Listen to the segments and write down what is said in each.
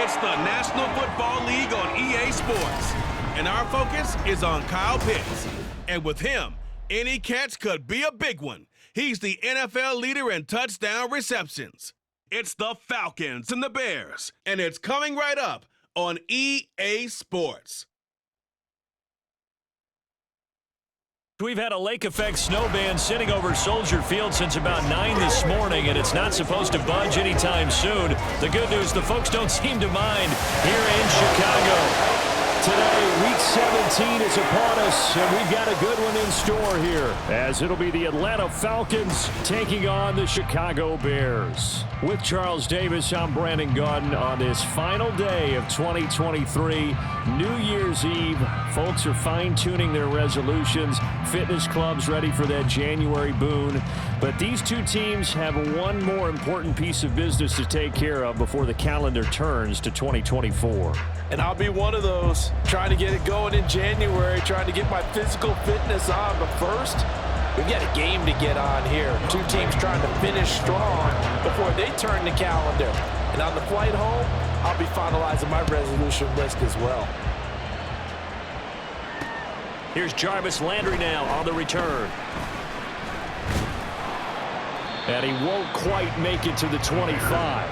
It's the National Football League on EA Sports, and our focus is on Kyle Pitts. And with him, any catch could be a big one. He's the NFL leader in touchdown receptions. It's the Falcons and the Bears, and it's coming right up on EA Sports. We've had a lake effect snow band sitting over Soldier Field since about 9 this morning, and it's not supposed to budge anytime soon. The good news, the folks don't seem to mind here in Chicago. Today, Week 17 is upon us, and we've got a good one in store here, as it'll be the Atlanta Falcons taking on the Chicago Bears. With Charles Davis, I'm Brandon Gaudin on this final day of 2023, New Year's Eve. Folks are fine-tuning their resolutions. Fitness clubs ready for that January boon. But these two teams have one more important piece of business to take care of before the calendar turns to 2024. And I'll be one of those, trying to get it going in January, trying to get my physical fitness on. But first, we've got a game to get on here. Two teams trying to finish strong before they turn the calendar. And on the flight home, I'll be finalizing my resolution list as well. Here's Jarvis Landry now on the return. And he won't quite make it to the 25.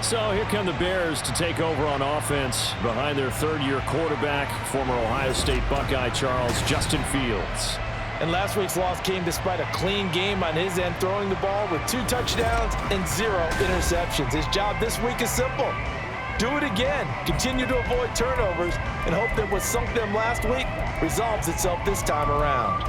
So here come the Bears to take over on offense behind their third-year quarterback, former Ohio State Buckeye Charles Justin Fields. And last week's loss came despite a clean game on his end, throwing the ball with 2 touchdowns and 0 interceptions. His job this week is simple. Do it again. Continue to avoid turnovers and hope that what sunk them last week resolves itself this time around.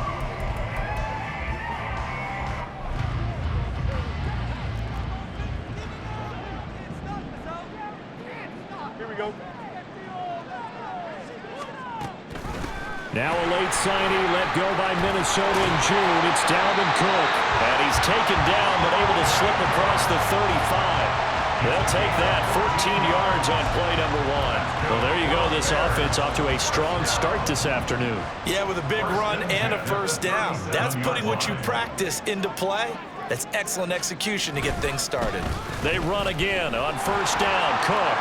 Now a late signing let go by Minnesota in June. It's Dalvin Cook. And he's taken down but able to slip across the 35. They'll take that 14 yards on play number 1. Well, there you go. This offense off to a strong start this afternoon. Yeah, with a big run and a first down. That's putting what you practice into play. That's excellent execution to get things started. They run again on first down. Cook.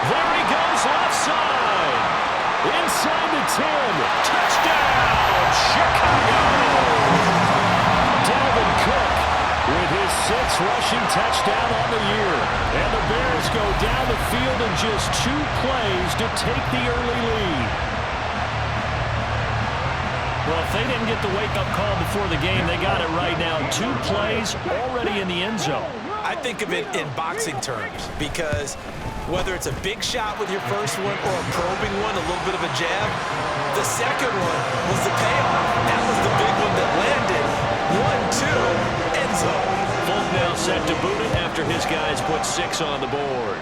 There he goes left side. Inside the 10. Touchdown, Chicago! Dalvin Cook with his 6th rushing touchdown on the year. And the Bears go down the field in just 2 plays to take the early lead. Well, if they didn't get the wake-up call before the game, they got it right now. 2 plays already in the end zone. I think of it in boxing terms because whether it's a big shot with your first one or a probing one, a little bit of a jab, the second one was the payoff. That was the big one that landed. 1-2, end zone. Folk now set to boot it after his guys put 6 on the board.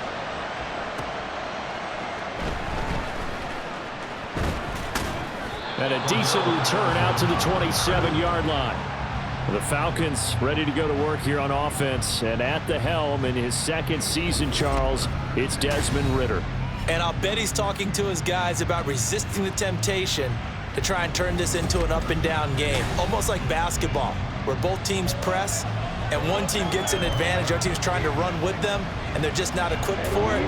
And a decent return out to the 27-yard line. The Falcons ready to go to work here on offense, and at the helm in his 2nd season, Charles, it's Desmond Ridder. And I'll bet he's talking to his guys about resisting the temptation to try and turn this into an up-and-down game, almost like basketball, where both teams press, and one team gets an advantage, the other team's trying to run with them, and they're just not equipped for it.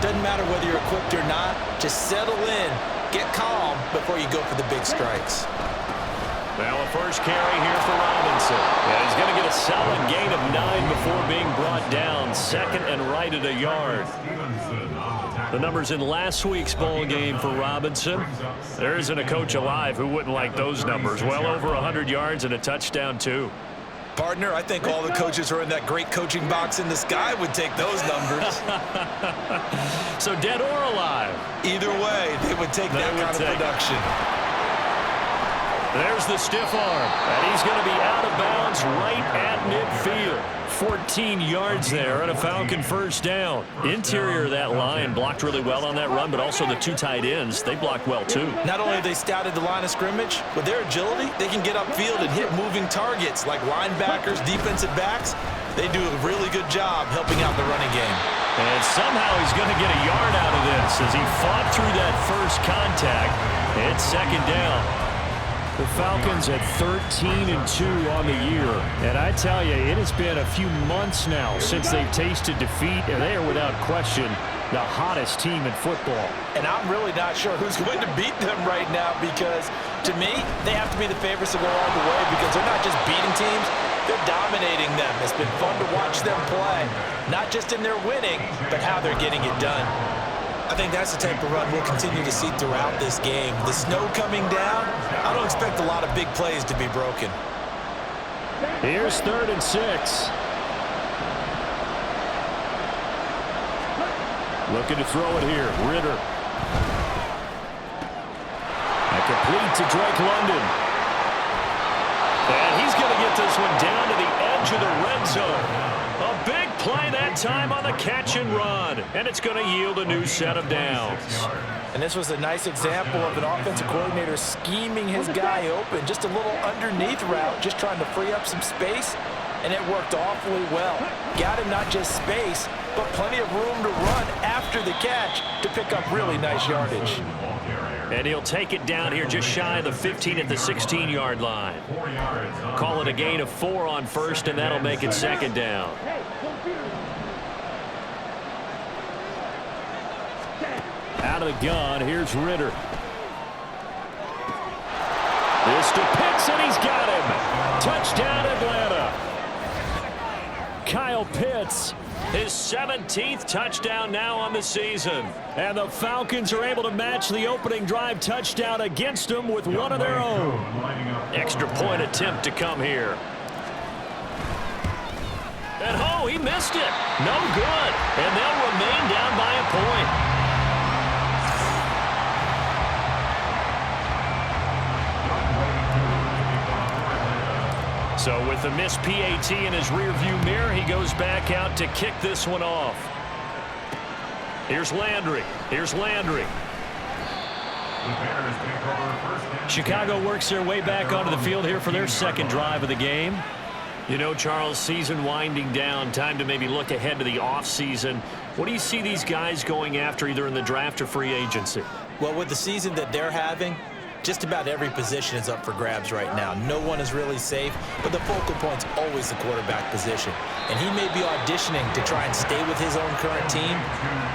Doesn't matter whether you're equipped or not, just settle in, get calm before you go for the big strikes. Now a first carry here for Robinson. And he's going to get a solid gain of 9 before being brought down. 2nd and right at a yard. The numbers in last week's bowl game for Robinson. There isn't a coach alive who wouldn't like those numbers. Well over 100 yards and a touchdown, too. Partner, I think all the coaches who are in that great coaching box in the sky would take those numbers. So dead or alive? Either way, they would take that kind of production. There's the stiff arm, and he's going to be out of bounds right at midfield. 14 yards there and a Falcon first down. Interior of that line blocked really well on that run, but also the 2 tight ends, they blocked well too. Not only have they scouted the line of scrimmage, with their agility, they can get upfield and hit moving targets like linebackers, defensive backs. They do a really good job helping out the running game. And somehow he's going to get a yard out of this as he fought through that first contact. It's 2nd down. The Falcons at 13-2 on the year. And I tell you, it has been a few months now since they've tasted defeat, and they are without question the hottest team in football. And I'm really not sure who's going to beat them right now because, to me, they have to be the favorites to go all the way because they're not just beating teams, they're dominating them. It's been fun to watch them play, not just in their winning, but how they're getting it done. I think that's the type of run we'll continue to see throughout this game. The snow coming down, I don't expect a lot of big plays to be broken. Here's 3rd and 6. Looking to throw it here. Ritter. A complete to Drake London. And he's going to get this one down to the edge of the red zone. A big play that time on the catch and run. And it's going to yield a new set of downs. And this was a nice example of an offensive coordinator scheming his guy open. Just a little underneath route, just trying to free up some space. And it worked awfully well. Got him not just space, but plenty of room to run after the catch to pick up really nice yardage. And he'll take it down here just shy of the 15 at the 16-yard line. Call it a gain of 4 on first, and that'll make it 2nd down. Out of the gun, here's Ritter. This to Pitts, and he's got him. Touchdown, Atlanta. Kyle Pitts, his 17th touchdown now on the season. And the Falcons are able to match the opening drive touchdown against them with one of their own. Extra point attempt to come here. And oh, he missed it. No good. And they'll remain down by a point. So with the missed PAT in his rearview mirror, he goes back out to kick this one off. Here's Landry. Here's Landry. Chicago works their way back onto the field here for their 2nd drive of the game. You know, Charles, season winding down, time to maybe look ahead to the offseason. What do you see these guys going after either in the draft or free agency? Well, with the season that they're having, just about every position is up for grabs right now. No one is really safe, but the focal point's always the quarterback position. And he may be auditioning to try and stay with his own current team.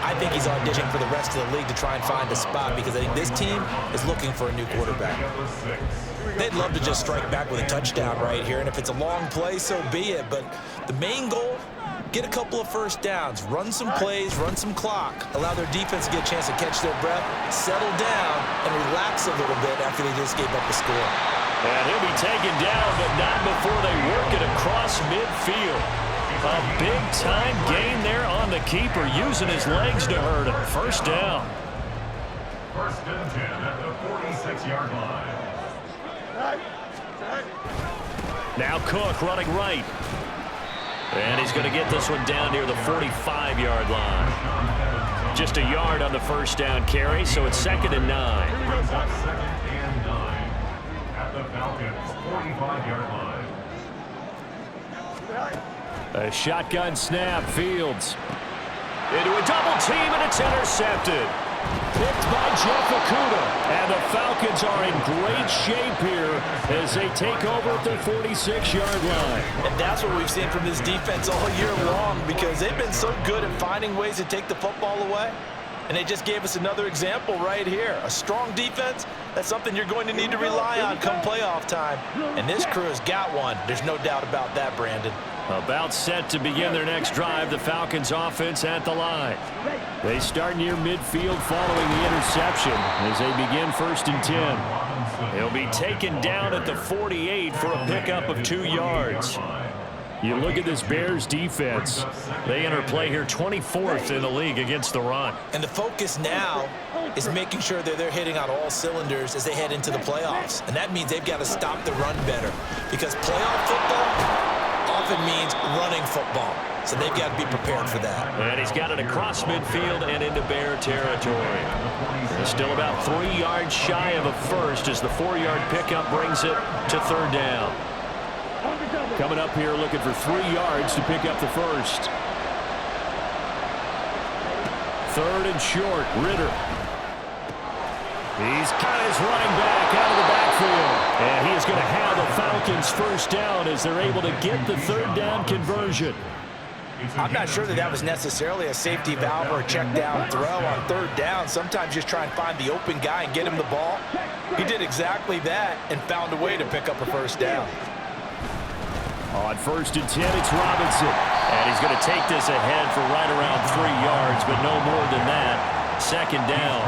I think he's auditioning for the rest of the league to try and find a spot because I think this team is looking for a new quarterback. They'd love to just strike back with a touchdown right here, and if it's a long play, so be it. But the main goal, get a couple of first downs, run some plays, run some clock, allow their defense to get a chance to catch their breath, settle down, and relax a little bit after they just gave up a score. And he'll be taken down, but not before they work it across midfield. A big-time gain there on the keeper, using his legs to hurt him. First down. 1st and 10 at the 46-yard line. Now Cook running right. And he's going to get this one down near the 45-yard line. Just a yard on the first down carry, so it's 2nd and 9. 2nd and 9 at the Falcons' 45-yard line. A shotgun snap, Fields. Into a double team, and it's intercepted. Picked by Jeff Okudah. And the Falcons are in great shape here as they take over at their 46-yard line. And that's what we've seen from this defense all year long because they've been so good at finding ways to take the football away. And they just gave us another example right here. A strong defense, that's something you're going to need to rely on come playoff time. And this crew has got one. There's no doubt about that, Brandon. About set to begin their next drive, the Falcons offense at the line. They start near midfield following the interception as they begin 1st and 10. He'll be taken down at the 48 for a pickup of 2 yards. You look at this Bears defense. They enter play here 24th in the league against the run. And the focus now is making sure that they're hitting on all cylinders as they head into the playoffs. And that means they've got to stop the run better because playoff football often means running football. So they've got to be prepared for that. And he's got it across midfield and into Bear territory. They're still about 3 yards shy of a first as the 4-yard pickup brings it to 3rd down. Coming up here looking for 3 yards to pick up the first. 3rd and short, Ritter. He's got his running back out of the backfield. And Falcons first down as they're able to get the third down conversion. I'm not sure that was necessarily a safety valve or a check down throw on third down. Sometimes just try and find the open guy and get him the ball. He did exactly that and found a way to pick up a first down. On 1st and 10, it's Robinson. And he's going to take this ahead for right around 3 yards, but no more than that. Second down.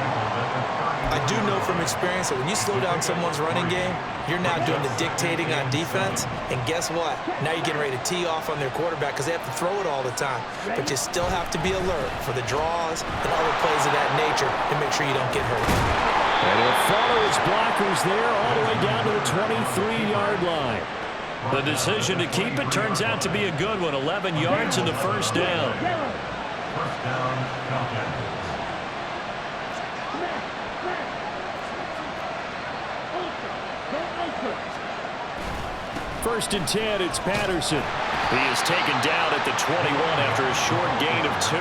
I do know from experience that when you slow down someone's running game, you're now doing the dictating on defense. And guess what? Now you're getting ready to tee off on their quarterback because they have to throw it all the time. But you still have to be alert for the draws and other plays of that nature to make sure you don't get hurt. And he'll follow his blockers there all the way down to the 23-yard line. The decision to keep it turns out to be a good one. 11 yards in the first down. First down, Falcons. 1st and 10, it's Patterson. He is taken down at the 21 after a short gain of 2.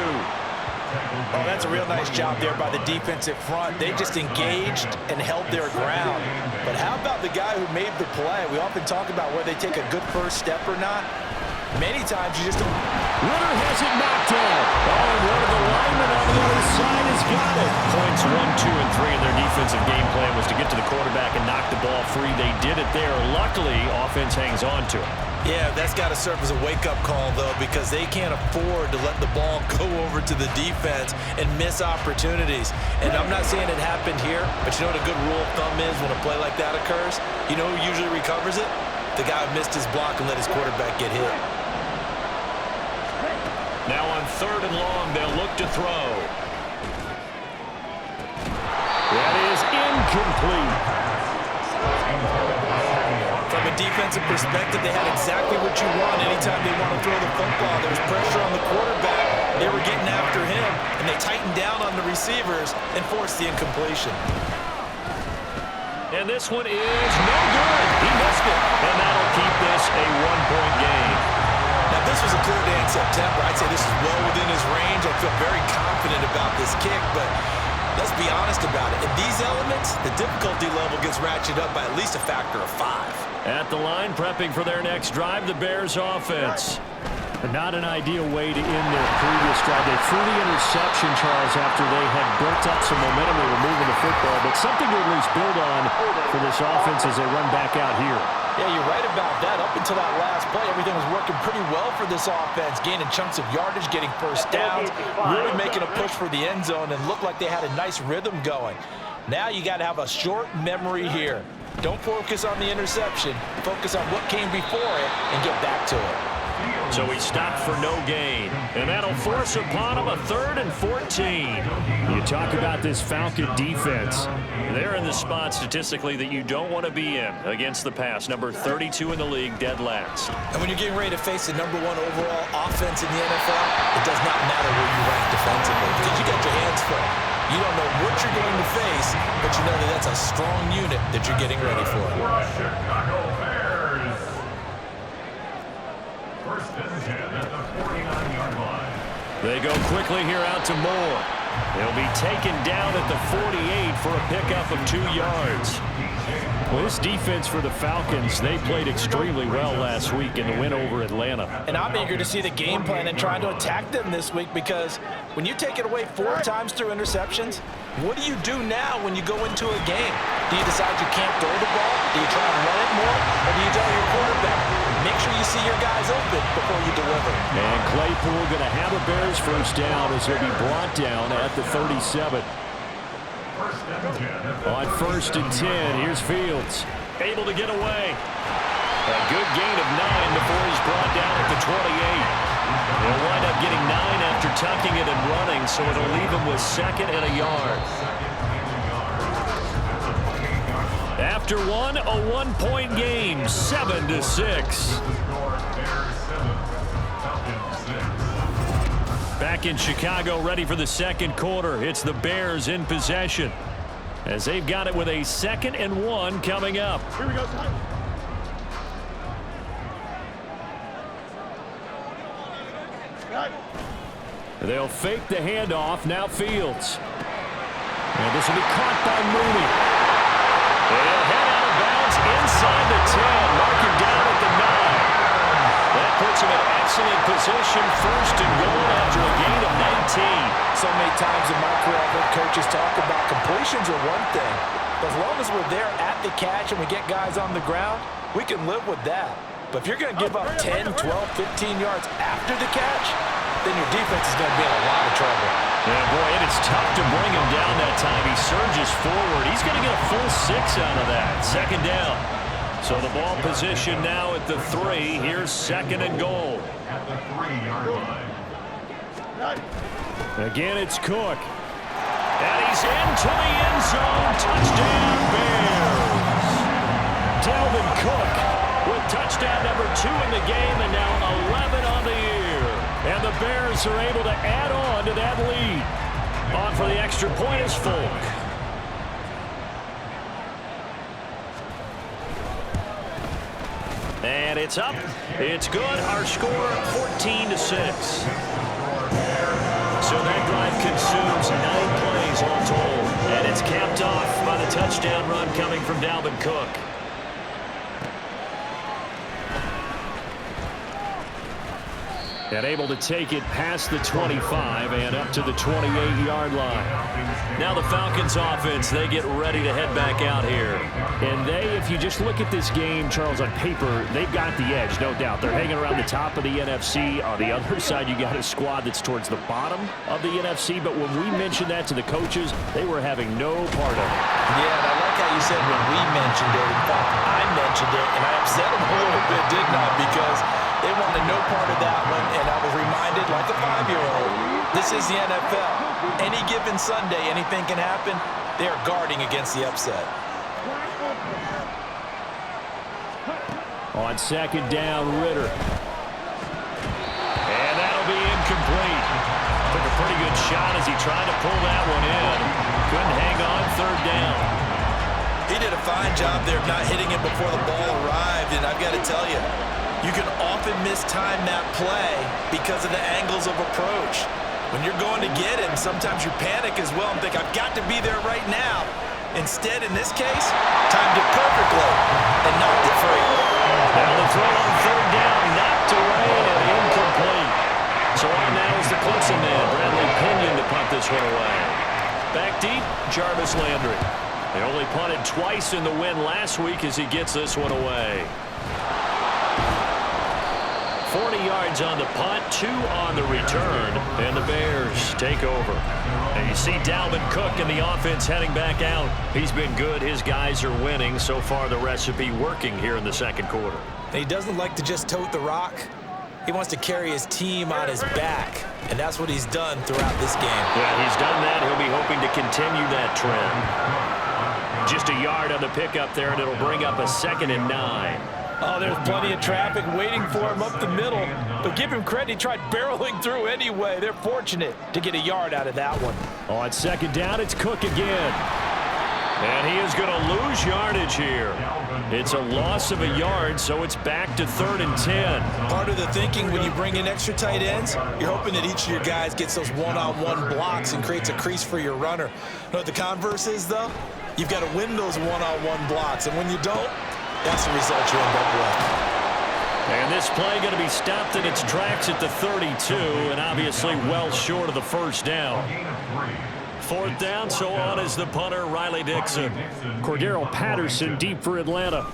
Oh, that's a real nice job there by the defensive front. They just engaged and held their ground. But how about the guy who made the play? We often talk about whether they take a good first step or not. Many times you just don't. Ritter has it knocked down. Oh, and one of the linemen on the other side has got it. Points 1, 2, and 3 in their defensive game plan was to get to the quarterback and knock the ball free. They did it there. Luckily, offense hangs on to it. Yeah, that's got to serve as a wake-up call, though, because they can't afford to let the ball go over to the defense and miss opportunities. And I'm not saying it happened here, but you know what a good rule of thumb is when a play like that occurs? You know who usually recovers it? The guy who missed his block and let his quarterback get hit. Now on 3rd and long, they'll look to throw. That is incomplete. From a defensive perspective, they had exactly what you want anytime they want to throw the football. There was pressure on the quarterback. They were getting after him, and they tightened down on the receivers and forced the incompletion. And this one is no good. He missed it. And that'll keep this a 1-point game. Now, this was a clear day in September. I'd say this is well within his range. I feel very confident about this kick, but let's be honest about it. In these elements, the difficulty level gets ratcheted up by at least a factor of 5. At the line, prepping for their next drive, the Bears offense. Not an ideal way to end their previous drive. They threw the interception, Charles, after they had built up some momentum. They were moving the football, but something to at least build on for this offense as they run back out here. Yeah, you're right about that. Up until that last play, everything was working pretty well for this offense, gaining chunks of yardage, getting first downs, really making a push for the end zone, and looked like they had a nice rhythm going. Now you got to have a short memory here. Don't focus on the interception. Focus on what came before it and get back to it. So he stopped for no gain. And that'll force upon him a 3rd and 14. You talk about this Falcon defense. They're in the spot statistically that you don't want to be in against the pass. Number 32 in the league, dead last. And when you're getting ready to face the #1 overall offense in the NFL, it does not matter where you rank defensively because you got your hands full. You don't know what you're going to face, but you know that that's a strong unit that you're getting ready for. Chicago Bears. First and 10 at the 49-yard line. They go quickly here out to Moore. He'll be taken down at the 48 for a pickup of 2 yards. Well, this defense for the Falcons, they played extremely well last week in the win over Atlanta. And I'm eager to see the game plan and trying to attack them this week because when you take it away 4 times through interceptions, what do you do now when you go into a game? Do you decide you can't throw the ball? Do you try and run it more? Or do you tell your quarterback, make sure you see your guys open before you deliver? And Claypool going to have a Bears first down as he'll be brought down at the 37. On 1st and 10, here's Fields. Able to get away. A good gain of 9 before he's brought down at the 28. He'll wind up getting 9 after tucking it and running, so it'll leave him with 2nd and a yard. After one, a 1-point game, 7-6. Back in Chicago, ready for the second quarter. It's the Bears in possession as they've got it with a 2nd and 1 coming up. Here we go. They'll fake the handoff. Now Fields. And this will be caught by Mooney. They'll head out of bounds inside the 10. Mark him down excellent position, first and goal after a gain of 19. So many times in my career, I've heard coaches talk about completions are one thing. But as long as we're there at the catch and we get guys on the ground, we can live with that. But if you're going to give up 10, 12, 15 yards after the catch, then your defense is going to be in a lot of trouble. Yeah, boy, and it's tough to bring him down that time. He surges forward. He's going to get a full 6 out of that. Second down. So the ball position now at the 3. Here's second and goal. At the 3-yard line. Again, it's Cook. And he's into the end zone. Touchdown, Bears. Dalvin Cook with touchdown number 2 in the game and now 11 on the year. And the Bears are able to add on to that lead. On for the extra point is Folk. And it's up. It's good. Our score 14-6. So that drive consumes 9 plays all told. And it's capped off by the touchdown run coming from Dalvin Cook. And able to take it past the 25 and up to the 28-yard line. Now the Falcons offense, they get ready to head back out here. And they, if you just look at this game, Charles, on paper, they've got the edge, no doubt. They're hanging around the top of the NFC. On the other side, you got a squad that's towards the bottom of the NFC. But when we mentioned that to the coaches, they were having no part of it. Yeah, and I like how you said when we mentioned it. In fact, I mentioned it, and I upset them a little bit, didn't I? Because they wanted no part of that one, and I was reminded, like a 5-year-old, this is the NFL. Any given Sunday, anything can happen. They are guarding against the upset. On second down, Ritter. And that'll be incomplete. Took a pretty good shot as he tried to pull that one in. Couldn't hang on, third down. He did a fine job there of not hitting it before the ball arrived, and I've got to tell you, you can often mistime that play because of the angles of approach. When you're going to get him, sometimes you panic as well and think, I've got to be there right now. Instead, in this case, timed it perfectly and knocked it free. Now the throw on third down, knocked away and incomplete. So on now is the Clemson man, Bradley Pinion, to punt this one away. Back deep, Jarvis Landry. They only punted twice in the win last week as he gets this one away. 40 yards on the punt, 2 on the return, and the Bears take over. And you see Dalvin Cook and the offense heading back out. He's been good. His guys are winning. So far, the recipe working here in the second quarter. And he doesn't like to just tote the rock. He wants to carry his team on his back, and that's what he's done throughout this game. Yeah, he's done that. He'll be hoping to continue that trend. Just a yard on the pickup there, and it'll bring up a 2nd and 9. Oh, there's plenty of traffic waiting for him up the middle. But give him credit, he tried barreling through anyway. They're fortunate to get a yard out of that one. On second down, it's Cook again. And he is going to lose yardage here. It's a loss of a yard, so it's back to 3rd and 10. Part of the thinking when you bring in extra tight ends, you're hoping that each of your guys gets those one-on-one blocks and creates a crease for your runner. You know what the converse is, though? You've got to win those one-on-one blocks, and when you don't, that's the result you end up with. And this play going to be stopped in its tracks at the 32, and obviously well short of the first down. 4th down, so on is the punter, Riley Dixon. Cordero Patterson deep for Atlanta.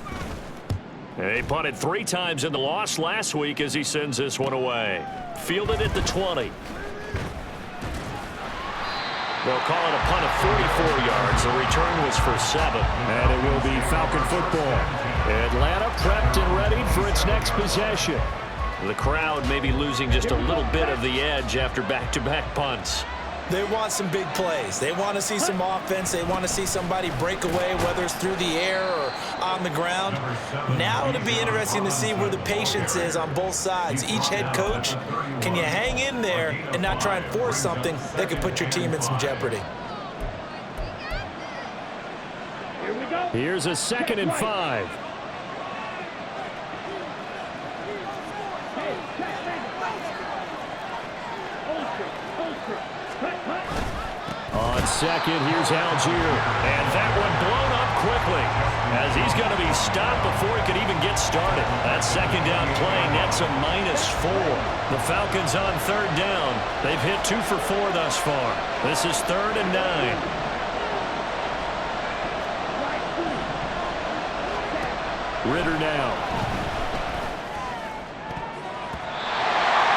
And they punted 3 times in the loss last week as he sends this one away. Fielded at the 20. They'll call it a punt of 44 yards. The return was for 7. And it will be Falcon football. Atlanta prepped and ready for its next possession. The crowd may be losing just a little bit of the edge after back-to-back punts. They want some big plays. They want to see some offense. They want to see somebody break away, whether it's through the air or on the ground. Now it'll be interesting to see where the patience is on both sides. Each head coach, can you hang in there and not try and force something that could put your team in some jeopardy? Here's a 2nd and 5. On second, here's Algier. And that one blown up quickly. as he's going to be stopped before he could even get started. That second down play nets a -4. The Falcons on third down. They've hit 2 for 4 thus far. This is 3rd and 9. Ritter now.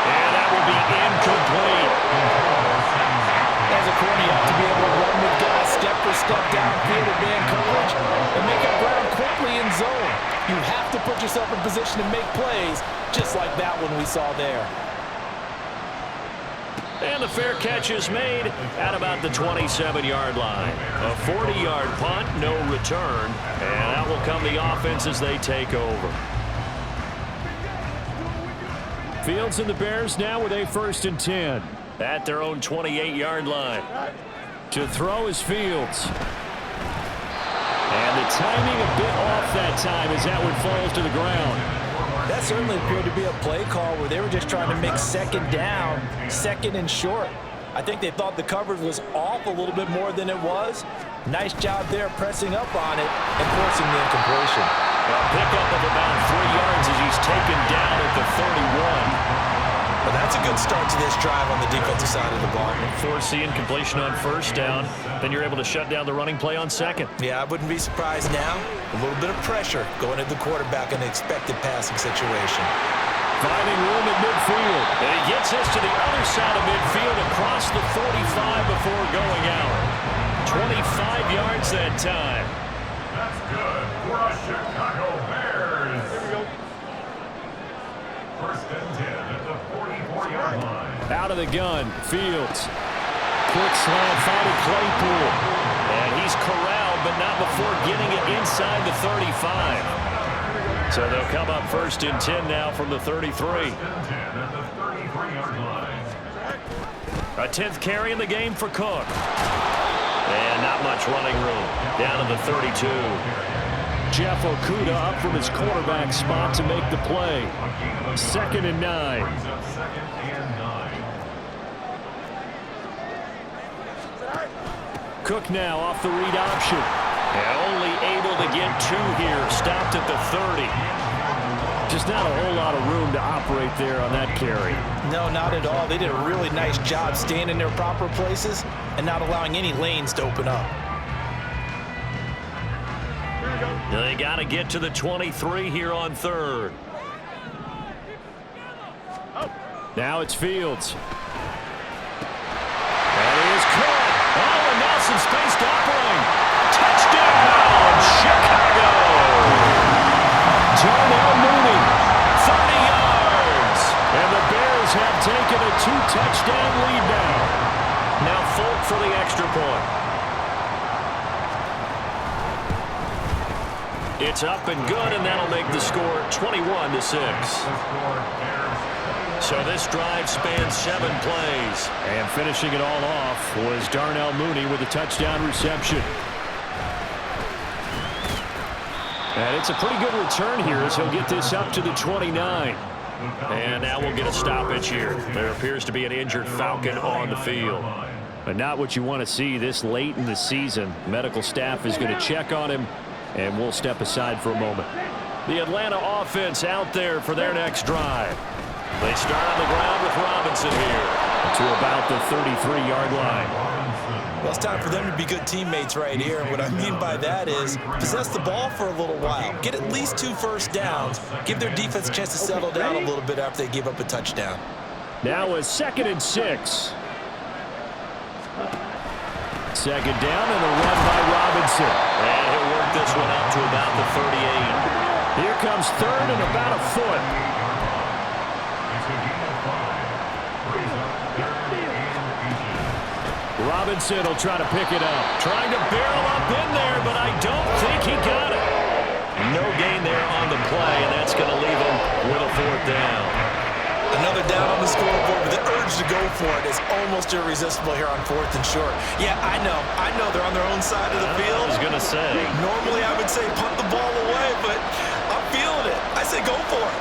And that will be incomplete. As a corner, you have to be able to run with guys step for step downfield in man coverage and make up ground quickly in zone. You have to put yourself in position to make plays, just like that one we saw there. And the fair catch is made at about the 27-yard line. A 40-yard punt, no return. And that will come the offense as they take over. Fields and the Bears now with a 1st and 10. At their own 28-yard line. To throw is Fields. And the timing a bit off that time as that one falls to the ground. That certainly appeared to be a play call where they were just trying to make second down, second and short. I think they thought the coverage was off a little bit more than it was. Nice job there pressing up on it and forcing the incompletion. A pickup of about 3 yards as he's taken down at the 31. But that's a good start to this drive on the defensive side of the ball. Force the incompletion on 1st down. Then you're able to shut down the running play on 2nd. Yeah, I wouldn't be surprised now. A little bit of pressure going at the quarterback in an expected passing situation. Finding room at midfield. And he gets us to the other side of midfield across the 45 before going out. 25 yards that time. That's good for a Chicago Bears. Here we go. 1st and 10 at the 44-yard line. Out of the gun, Fields. Quick slant, finding Claypool. And he's corralled, but not before getting it inside the 35. So they'll come up 1st and 10 now from the 33. 1st and 10 at the 33-yard line. A 10th carry in the game for Cook. And not much running room. Down to the 32. Jeff Okudah up from his quarterback spot to make the play. 2nd and 9. Brings up 2nd and 9. Cook now off the read option. And only able to get 2 here. Stopped at the 30. Just not a whole lot of room to operate there on that carry. No, not at all. They did a really nice job staying in their proper places and not allowing any lanes to open up. They got to get to the 23 here on 3rd. Now it's Fields. That is caught. Oh, and now some space to operate. Touchdown, Chicago. Darnell Mooney. 30 yards. And the Bears have taken a 2-touchdown lead now. Now Folk for the extra point. It's up and good, and that'll make the score 21-6. So this drive spans 7 plays. And finishing it all off was Darnell Mooney with a touchdown reception. And it's a pretty good return here as he'll get this up to the 29. And now we'll get a stoppage here. There appears to be an injured Falcon on the field. But not what you want to see this late in the season. Medical staff is going to check on him, and we'll step aside for a moment. The Atlanta offense out there for their next drive. They start on the ground with Robinson here. To about the 33-yard line. Well, it's time for them to be good teammates right here. And what I mean by that is possess the ball for a little while. Get at least 2 first downs. Give their defense a chance to settle down a little bit after they give up a touchdown. Now a 2nd and 6. 2nd down and a run by Robinson. And he'll work this one out to about the 38. Here comes 3rd and about a foot. Robinson will try to pick it up. Trying to barrel up in there, but I don't think he got it. No gain there on the play, and that's going to leave him with a 4th down. Another down on the scoreboard, but the urge to go for it is almost irresistible here on 4th and short. Yeah, I know they're on their own side of the field. I was going to say. Normally I would say punt the ball away, but I'm feeling it. I say go for it.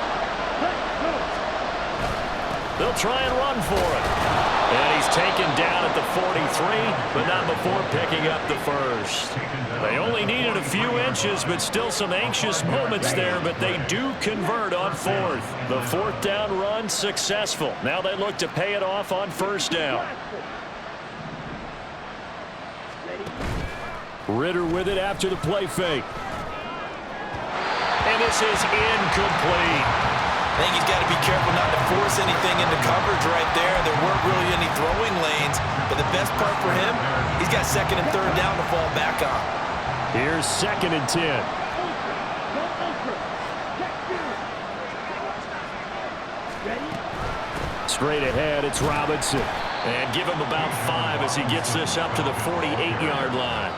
They'll try and run for it. And he's taken down at the 43, but not before picking up the first. They only needed a few inches, but still some anxious moments there, but they do convert on fourth. The fourth down run successful. Now they look to pay it off on first down. Ritter with it after the play fake. And this is incomplete. I think he's got to be careful not to force anything into coverage right there. There weren't really any throwing lanes, but the best part for him, he's got second and third down to fall back on. Here's 2nd and 10. Straight ahead, it's Robinson. And give him about 5 as he gets this up to the 48-yard line.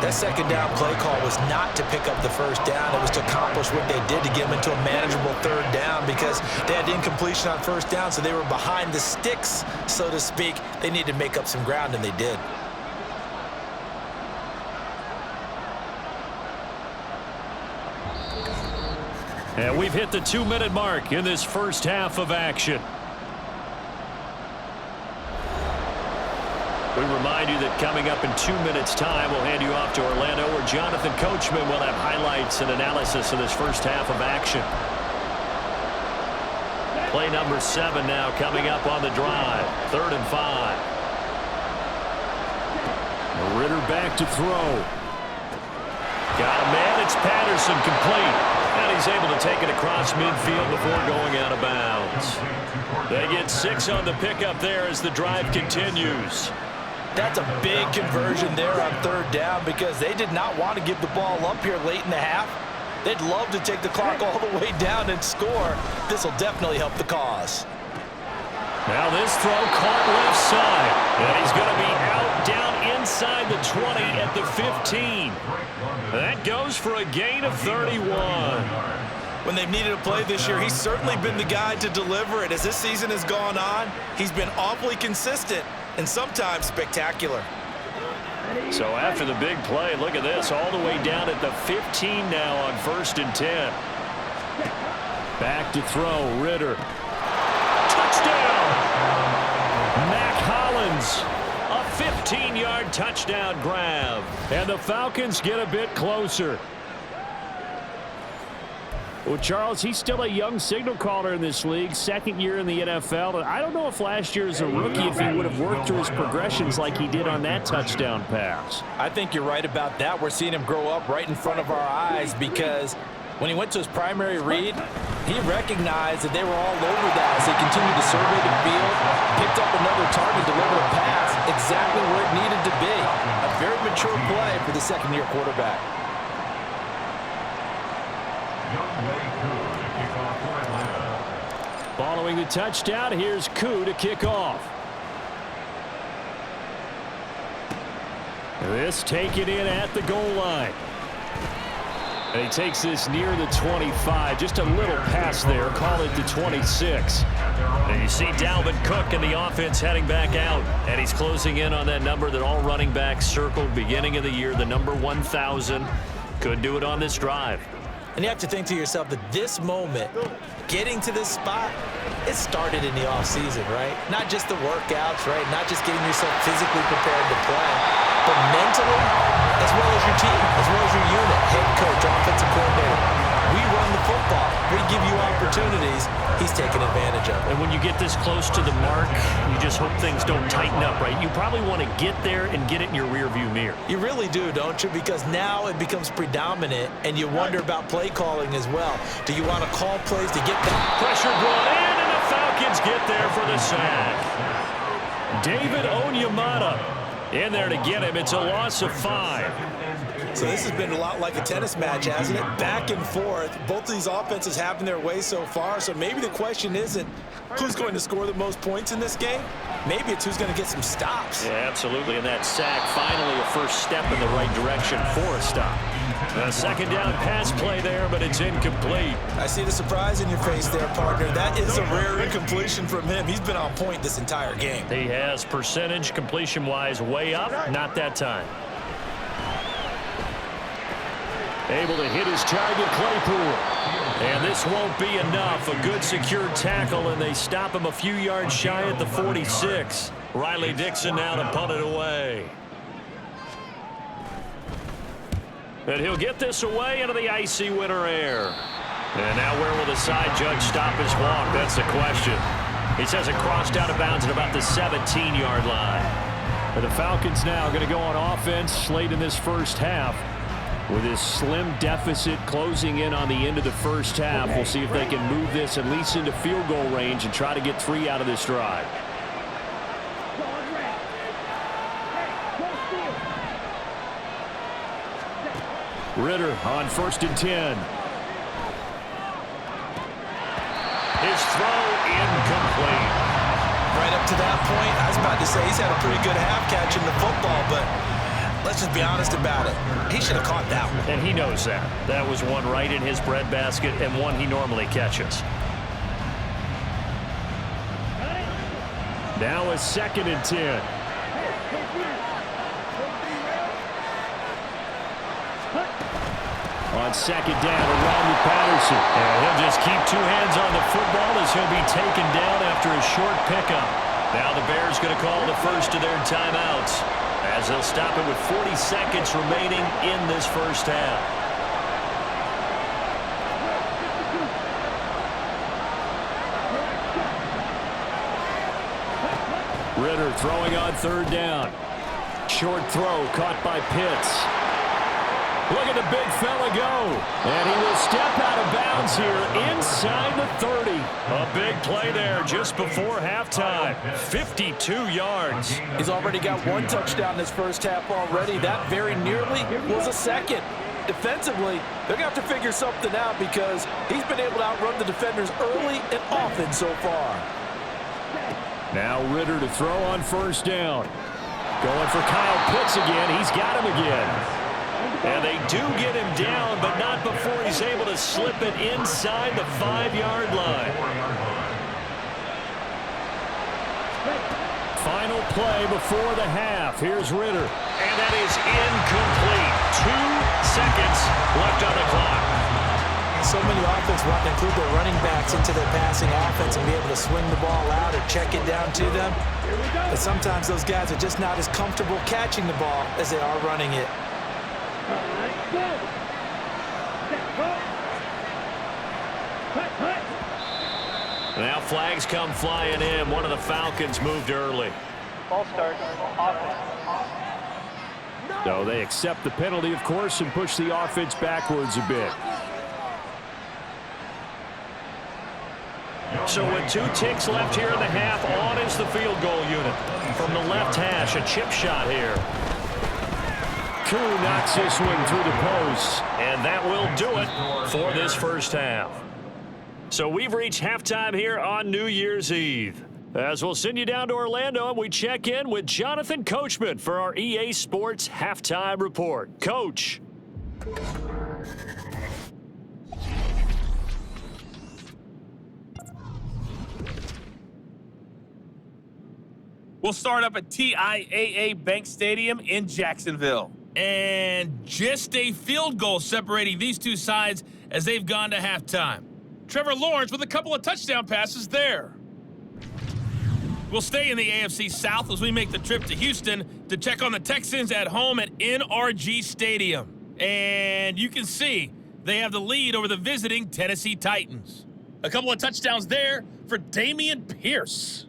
That second down play call was not to pick up the first down. It was to accomplish what they did to get them into a manageable third down because they had incompletion on first down, so they were behind the sticks, so to speak. They needed to make up some ground, and they did. And we've hit the 2-minute mark in this first half of action. We remind you that coming up in 2 minutes' time, we'll hand you off to Orlando, where Jonathan Coachman will have highlights and analysis of this first half of action. Play number 7 now coming up on the drive. 3rd and 5. Ritter back to throw. Got a man. It's Patterson complete. And he's able to take it across midfield before going out of bounds. They get 6 on the pickup there as the drive continues. That's a big conversion there on third down because they did not want to give the ball up here late in the half. They'd love to take the clock all the way down and score. This will definitely help the cause. Now this throw caught left side. And he's going to be out down inside the 20 at the 15. That goes for a gain of 31. When they've needed a play this year, he's certainly been the guy to deliver it. As this season has gone on, he's been awfully consistent and sometimes spectacular. So after the big play, look at this, all the way down at the 15 now on 1st and 10. Back to throw, Ritter. Touchdown! Mac Hollins, a 15-yard touchdown grab. And the Falcons get a bit closer. Well, Charles, he's still a young signal caller in this league, 2nd year in the NFL. And I don't know if last year as a rookie, if he would have worked through his progressions like he did on that touchdown pass. I think you're right about that. We're seeing him grow up right in front of our eyes because when he went to his primary read, he recognized that they were all over that as they continued to survey the field, picked up another target, delivered a pass exactly where it needed to be. A very mature play for the second-year quarterback. Following the touchdown, here's Koo to kick off. This taken in at the goal line. And he takes this near the 25. Just a little pass there. Call it the 26. And you see Dalvin Cook and the offense heading back out. And he's closing in on that number that all running backs circled beginning of the year, the number 1,000. Could do it on this drive. And you have to think to yourself that this moment, getting to this spot, it started in the offseason, right? Not just the workouts, right? Not just getting yourself physically prepared to play, but mentally, as well as your team, as well as your unit, head coach, offensive coordinator. We run the football. We give you opportunities. He's taking advantage of it. And when you get this close to the mark, you just hope things don't tighten up, right? You probably want to get there and get it in your rearview mirror. You really do, don't you? Because now it becomes predominant, and you wonder about play calling as well. Do you want to call plays to get that? Pressure brought in, and the Falcons get there for the sack. David Onyemata in there to get him. It's a loss of 5. So this has been a lot like a tennis match, hasn't it? Back and forth. Both of these offenses having their way so far. So maybe the question isn't who's going to score the most points in this game. Maybe it's who's going to get some stops. Yeah, absolutely. And that sack, finally a first step in the right direction for a stop. A second down pass play there, but it's incomplete. I see the surprise in your face there, partner. That is a rare incompletion from him. He's been on point this entire game. He has percentage completion-wise way up. Not that time. Able to hit his target, Claypool. And this won't be enough. A good secured tackle, and they stop him a few yards shy at the 46. Riley Dixon now to punt it away. And he'll get this away into the icy winter air. And now where will the side judge stop his walk? That's the question. He says it crossed out of bounds at about the 17-yard line. And the Falcons now going to go on offense late in this first half. With this slim deficit closing in on the end of the first half, we'll see if they can move this at least into field goal range and try to get 3 out of this drive. Ritter on 1st and 10. His throw incomplete. Right up to that point, I was about to say he's had a pretty good half catching the football, but let's just be honest about it. He should have caught that one. And he knows that. That was one right in his breadbasket and one he normally catches. Now a 2nd and 10. On 2nd down, around with Patterson. And he'll just keep 2 hands on the football as he'll be taken down after a short pickup. Now the Bears going to call the first of their timeouts as they'll stop it with 40 seconds remaining in this first half. Ritter throwing on 3rd down. Short throw caught by Pitts. Look at the big fella go. And he will step out of bounds here inside the 30. A big play there just before halftime. 52 yards. He's already got 1 touchdown this first half already. That very nearly was a 2nd. Defensively, they're going to have to figure something out because he's been able to outrun the defenders early and often so far. Now Ritter to throw on 1st down. Going for Kyle Pitts again. He's got him again. And they do get him down, but not before he's able to slip it inside the 5-yard line. Final play before the half. Here's Ritter. And that is incomplete. 2 seconds left on the clock. So many offenses want to include their running backs into their passing offense and be able to swing the ball out or check it down to them. But sometimes those guys are just not as comfortable catching the ball as they are running it. Now flags come flying in. One of the Falcons moved early. Ball start. Offense. So they accept the penalty, of course, and push the offense backwards a bit. So with 2 ticks left here in the half, on is the field goal unit. From the left hash, a chip shot here. Koo knocks this one through the post. And that will do it for this first half. So we've reached halftime here on New Year's Eve. As we'll send you down to Orlando and we check in with Jonathan Coachman for our EA Sports Halftime Report. Coach. We'll start up at TIAA Bank Stadium in Jacksonville. And just a field goal separating these two sides as they've gone to halftime. Trevor Lawrence with a couple of touchdown passes there. We'll stay in the AFC South as we make the trip to Houston to check on the Texans at home at NRG Stadium. And you can see they have the lead over the visiting Tennessee Titans. A couple of touchdowns there for Dameon Pierce.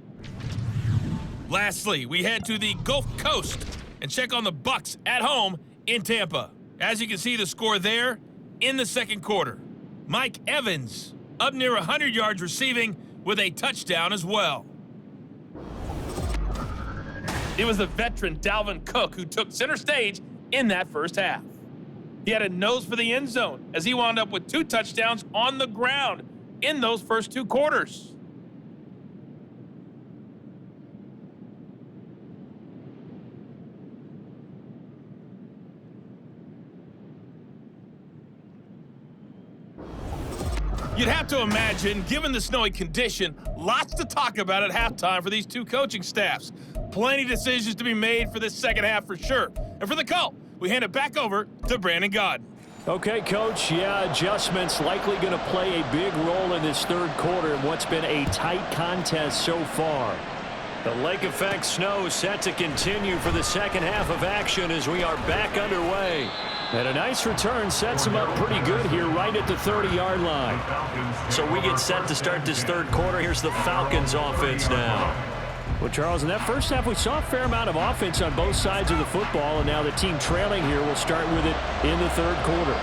Lastly, we head to the Gulf Coast and check on the Bucs at home in Tampa. As you can see the score there in the second quarter. Mike Evans up near 100 yards receiving with a touchdown as well. It was the veteran Dalvin Cook who took center stage in that first half. He had a nose for the end zone as he wound up with 2 touchdowns on the ground in those first 2 quarters. You'd have to imagine, given the snowy condition, lots to talk about at halftime for these two coaching staffs. Plenty of decisions to be made for this second half for sure. And for the call, we hand it back over to Brandon Gaudin. Okay, Coach, yeah, adjustments likely going to play a big role in this third quarter in what's been a tight contest so far. The lake effect snow set to continue for the second half of action as we are back underway. And a nice return sets them up pretty good here right at the 30-yard line. So we get set to start this third quarter. Here's the Falcons offense now. Well, Charles, in that first half, we saw a fair amount of offense on both sides of the football, and now the team trailing here will start with it in the third quarter.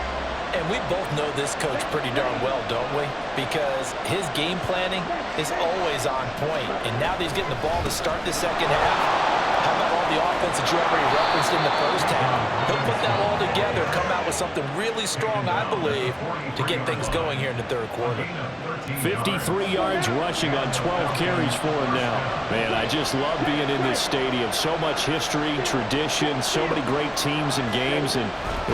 And we both know this coach pretty darn well, don't we? Because his game planning is always on point. And now that he's getting the ball to start the second half, how about all the offense that you already referenced in the first half? He'll put that all together, come out with something really strong, I believe, to get things going here in the third quarter. 53 yards rushing on 12 carries for him now. Man, I just love being in this stadium. So much history, tradition, so many great teams and games, and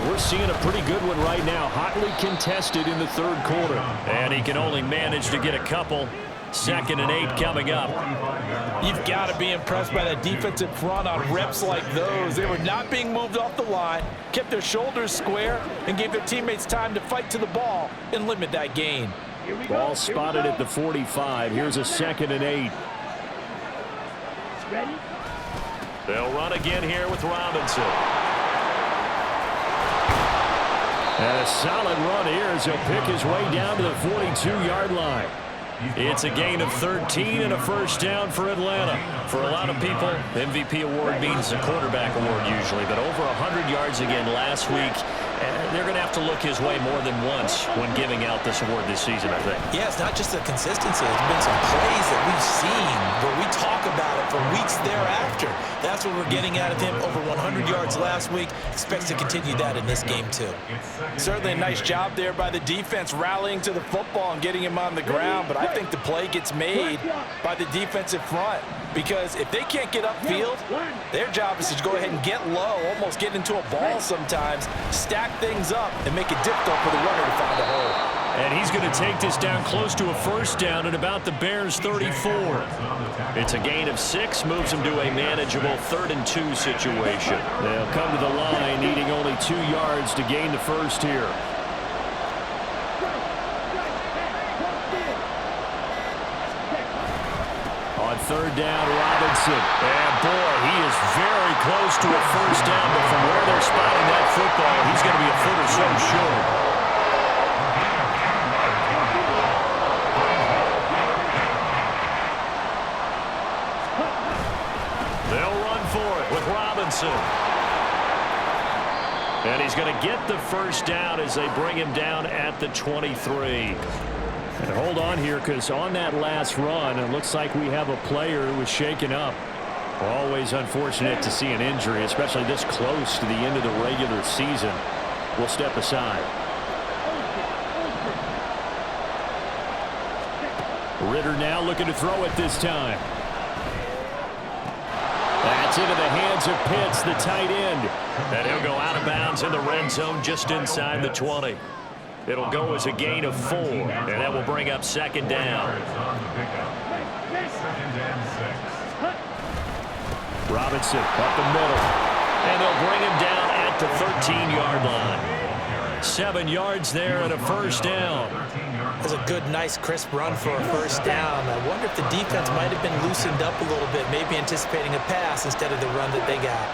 we're seeing a pretty good one right now. Hotly contested in the third quarter. And he can only manage to get a couple. 2nd and 8 coming up. You've got to be impressed by that defensive front on reps like those. They were not being moved off the line, kept their shoulders square, and gave their teammates time to fight to the ball and limit that gain. Ball spotted at the 45. Here's a 2nd and 8. They'll run again here with Robinson. And a solid run here as he'll pick his way down to the 42-yard line. It's a gain of 13 and a first down for Atlanta. For a lot of people, the MVP award means a quarterback award usually, but over 100 yards again last week. They're going to have to look his way more than once when giving out this award this season, I think. Yeah, it's not just the consistency. There's been some plays that we've seen where we talk about it for weeks thereafter. That's what we're getting out of him. Over 100 yards last week. Expects to continue that in this game, too. Certainly a nice job there by the defense rallying to the football and getting him on the ground, but I think the play gets made by the defensive front. Because if they can't get upfield, their job is to go ahead and get low, almost get into a ball sometimes, stack things up, and make it difficult for the runner to find a hole. And he's going to take this down close to a first down at about the Bears' 34. It's a gain of 6, moves him to a manageable 3rd and 2 situation. They'll come to the line needing only 2 yards to gain the first here. On 3rd down, Robinson. And boy, he is very close to a first down, but from where they're spotting that football, he's going to be a foot or so short. They'll run for it with Robinson. And he's going to get the first down as they bring him down at the 23. And hold on here, because on that last run, it looks like we have a player who was shaken up. Always unfortunate to see an injury, especially this close to the end of the regular season. We'll step aside. Ritter now looking to throw it this time. That's into the hands of Pitts, the tight end. And he'll go out of bounds in the red zone just inside the 20. It'll go as a gain of 4, and that will bring up 2nd down. Robinson up the middle. And they'll bring him down at the 13-yard line. 7 yards there and a first down. That's a good, nice, crisp run for a first down. I wonder if the defense might have been loosened up a little bit, maybe anticipating a pass instead of the run that they got.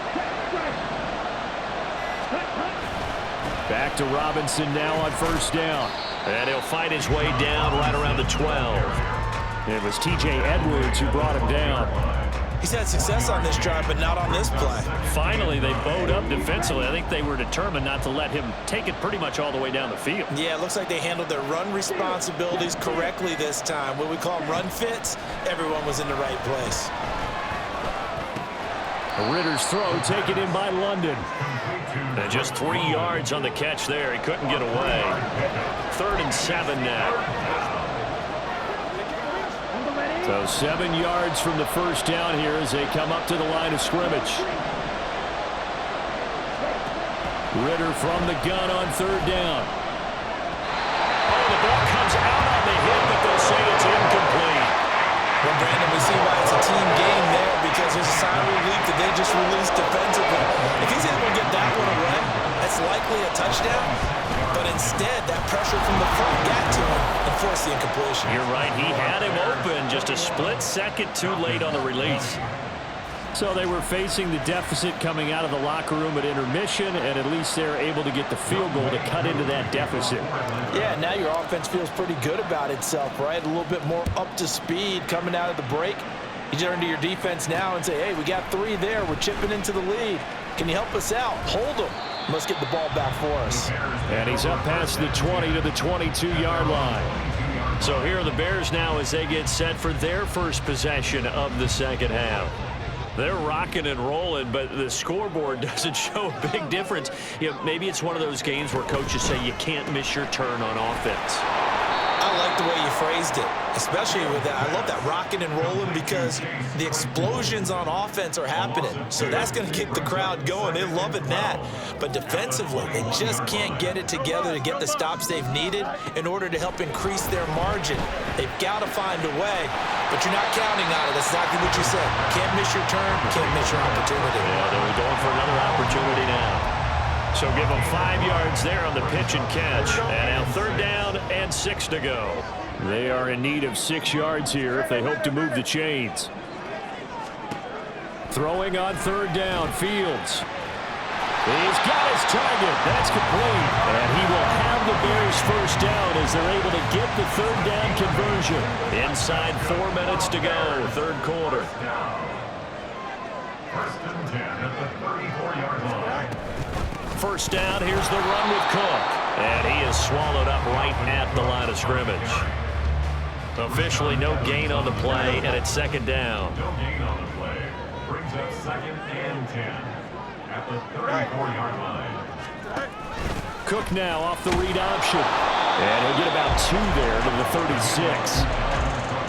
Back to Robinson now on first down. And he'll fight his way down right around the 12. It was T.J. Edwards who brought him down. He's had success on this drive, but not on this play. Finally, they bowed up defensively. I think they were determined not to let him take it pretty much all the way down the field. Yeah, it looks like they handled their run responsibilities correctly this time. What we call them run fits, everyone was in the right place. Ritter's throw taken in by London. And just 3 yards on the catch there. He couldn't get away. 3rd and 7 now. So 7 yards from the first down here as they come up to the line of scrimmage. Ritter from the gun on 3rd down. Oh, the ball comes out on the hit, but they'll say it's incomplete. Well, Brandon, we see why it's a team game there, because there's a sign of relief that they just released defensively. If he's able to get that one away, that's likely a touchdown. But instead, that pressure from the front got to him and forced the incompletion. You're right. He had him open, just a split second too late on the release. So they were facing the deficit coming out of the locker room at intermission, and at least they're able to get the field goal to cut into that deficit. Yeah, now your offense feels pretty good about itself, right? A little bit more up to speed coming out of the break. You turn to your defense now and say, hey, we got 3 there. We're chipping into the lead. Can you help us out? Hold them. Let's get the ball back for us. And he's up past the 20 to the 22-yard line. So here are the Bears now as they get set for their first possession of the second half. They're rocking and rolling, but the scoreboard doesn't show a big difference. You know, maybe it's one of those games where coaches say you can't miss your turn on offense. I like the way you phrased it, especially with that. I love that rocking and rolling because the explosions on offense are happening. So that's going to keep the crowd going. They're loving that. But defensively, they just can't get it together to get the stops they've needed in order to help increase their margin. They've got to find a way, but you're not counting on it. That's exactly what you said. Can't miss your turn, can't miss your opportunity. Yeah, they're going for another opportunity now. So give them 5 yards there on the pitch and catch. And now 3rd down and 6 to go. They are in need of 6 yards here if they hope to move the chains. Throwing on 3rd down, Fields. He's got his target. That's complete. And he will have the Bears first down as they're able to get the 3rd down conversion. Inside 4 minutes to go, 3rd quarter. First and 10 at the 34-yard line. First down, here's the run with Cook. And he is swallowed up right at the line of scrimmage. Officially no gain on the play, and it's 2nd down. No gain on the play. Brings up 2nd and 10 at the 34-yard line. Cook now off the read option. And he'll get about 2 there to the 36.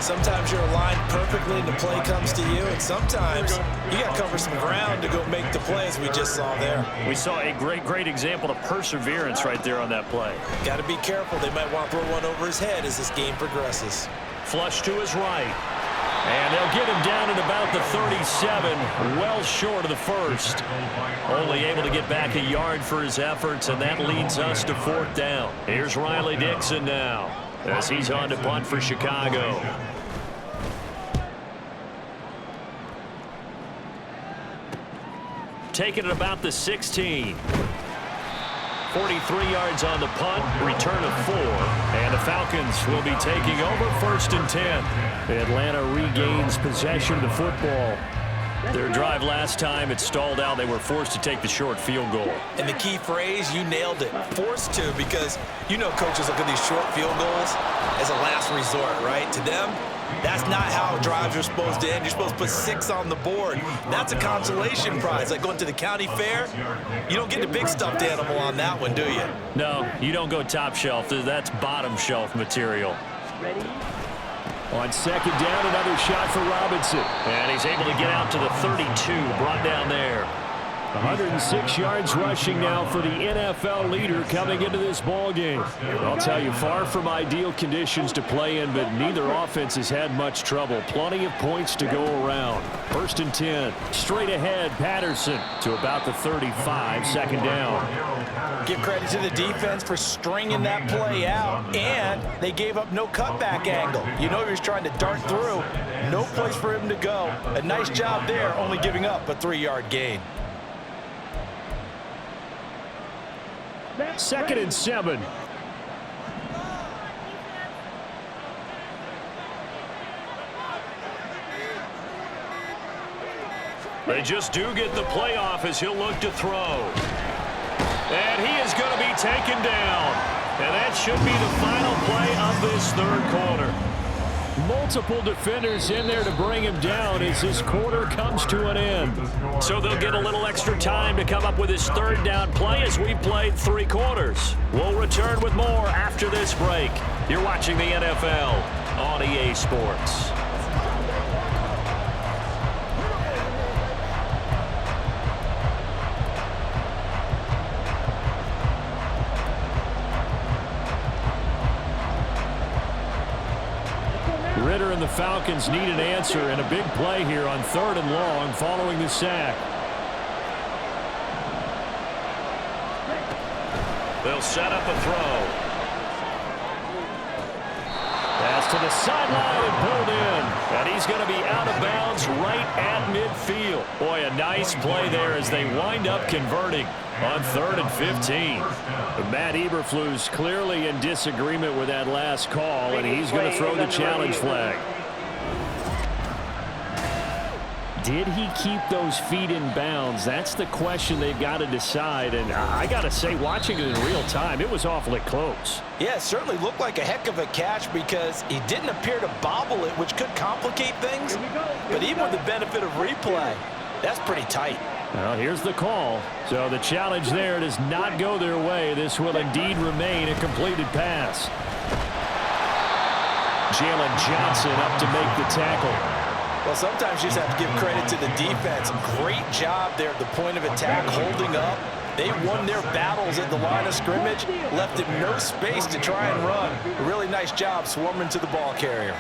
Sometimes you're aligned perfectly and the play comes to you, and sometimes you got to cover some ground to go make the plays we just saw there. We saw a great example of perseverance right there on that play. Got to be careful. They might want to throw one over his head as this game progresses. Flush to his right. And they'll get him down at about the 37, well short of the first. Only able to get back a yard for his efforts, and that leads us to 4th down. Here's Riley Dixon now as he's on to punt for Chicago. Taking it about the 16. 43 yards on the punt, return of 4, and the Falcons will be taking over 1st and 10. Atlanta regains possession of the football. Their drive last time, it stalled out. They were forced to take the short field goal. And the key phrase, you nailed it. Forced to, because you know coaches look at these short field goals as a last resort, right? To them, that's not how drives are supposed to end. You're supposed to put 6 on the board. That's a consolation prize. Like going to the county fair, you don't get the big stuffed animal on that one, do you? No, you don't go top shelf. That's bottom shelf material. Ready? On 2nd down, another shot for Robinson. And he's able to get out to the 32, brought down there. 106 yards rushing now for the NFL leader coming into this ball game. I'll tell you, far from ideal conditions to play in, but neither offense has had much trouble. Plenty of points to go around. 1st and 10. Straight ahead, Patterson to about the 35, 2nd down. Give credit to the defense for stringing that play out, and they gave up no cutback angle. You know he was trying to dart through. No place for him to go. A nice job there, only giving up a 3-yard gain. 2nd and 7. They just do get the playoff as he'll look to throw. And he is going to be taken down. And that should be the final play of this 3rd quarter. Multiple defenders in there to bring him down as this quarter comes to an end. So they'll get a little extra time to come up with his 3rd down play as we played 3 quarters. We'll return with more after this break. You're watching the NFL on EA Sports. Ritter and the Falcons need an answer, and a big play here on 3rd and long following the sack. The They'll set up a throw. Pass to the sideline and pulled in. And he's going to be out of bounds right at midfield. Boy, a nice play there as they wind up converting on 3rd and 15. Matt Eberflus clearly in disagreement with that last call, and he's going to throw the challenge flag. Did he keep those feet in bounds? That's the question they've got to decide. And I got to say, watching it in real time, it was awfully close. Yeah, it certainly looked like a heck of a catch because he didn't appear to bobble it, which could complicate things. But even with the benefit of replay, that's pretty tight. Well, here's the call. So the challenge there does not go their way. This will indeed remain a completed pass. Jalen Johnson up to make the tackle. Well, sometimes you just have to give credit to the defense. Great job there at the point of attack, holding up. They won their battles at the line of scrimmage, left him no space to try and run. A really nice job swarming to the ball carrier.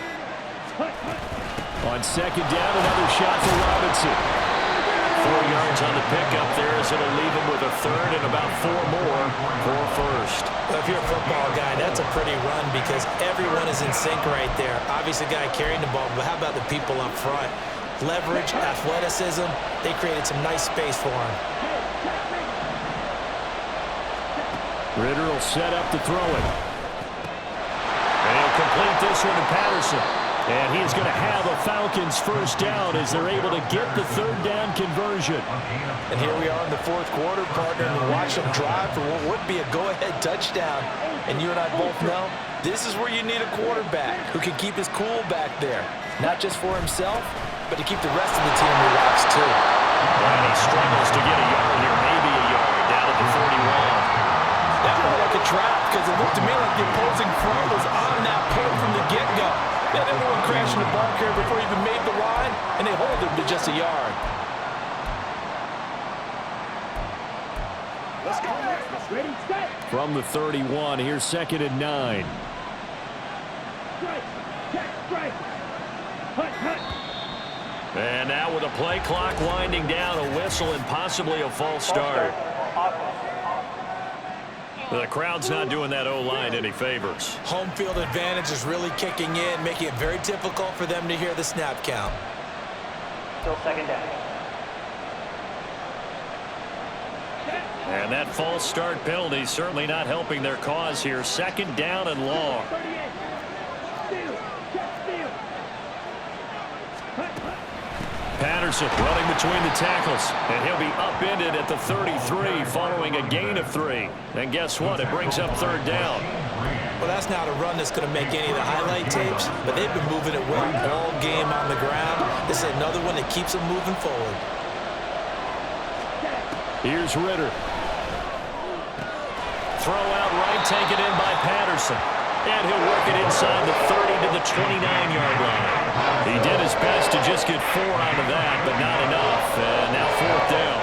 On 2nd down, another shot for Robinson. 4 yards on the pickup there as it'll leave him with a 3rd and about 4 more for 1st. Well, if you're a football guy, that's a pretty run because everyone is in sync right there. Obviously, the guy carrying the ball, but how about the people up front? Leverage, athleticism, they created some nice space for him. Ritter will set up to throw it. And he'll complete this one to Patterson. And he's going to have a Falcons 1st down as they're able to get the 3rd down conversion. And here we are in the 4th quarter, partner, and watch them drive for what would be a go-ahead touchdown. And you and I both know this is where you need a quarterback who can keep his cool back there. Not just for himself, but to keep the rest of the team relaxed too. And he struggles to get a yard here, maybe a yard, down at the 41. That felt like a trap because it looked to me like the opposing front was on that point from the get-go. They had everyone crashing the ball carrier before he even made the line, and they hold him to just a yard. From the 31, here's 2nd and 9. And now with a play clock winding down, a whistle and possibly a false start. The crowd's not doing that O-line any favors. Home field advantage is really kicking in, making it very difficult for them to hear the snap count. Still 2nd down. And that false start penalty certainly not helping their cause here. 2nd down and long. Patterson running between the tackles, and he'll be upended at the 33 following a gain of 3. And guess what? It brings up 3rd down. Well, that's not a run that's going to make any of the highlight tapes, but they've been moving it well all game on the ground. This is another one that keeps them moving forward. Here's Ritter. Throw out right, taken in by Patterson. And he'll work it inside the 30 to the 29-yard line. He did his best to just get 4 out of that, but not enough. And now 4th down.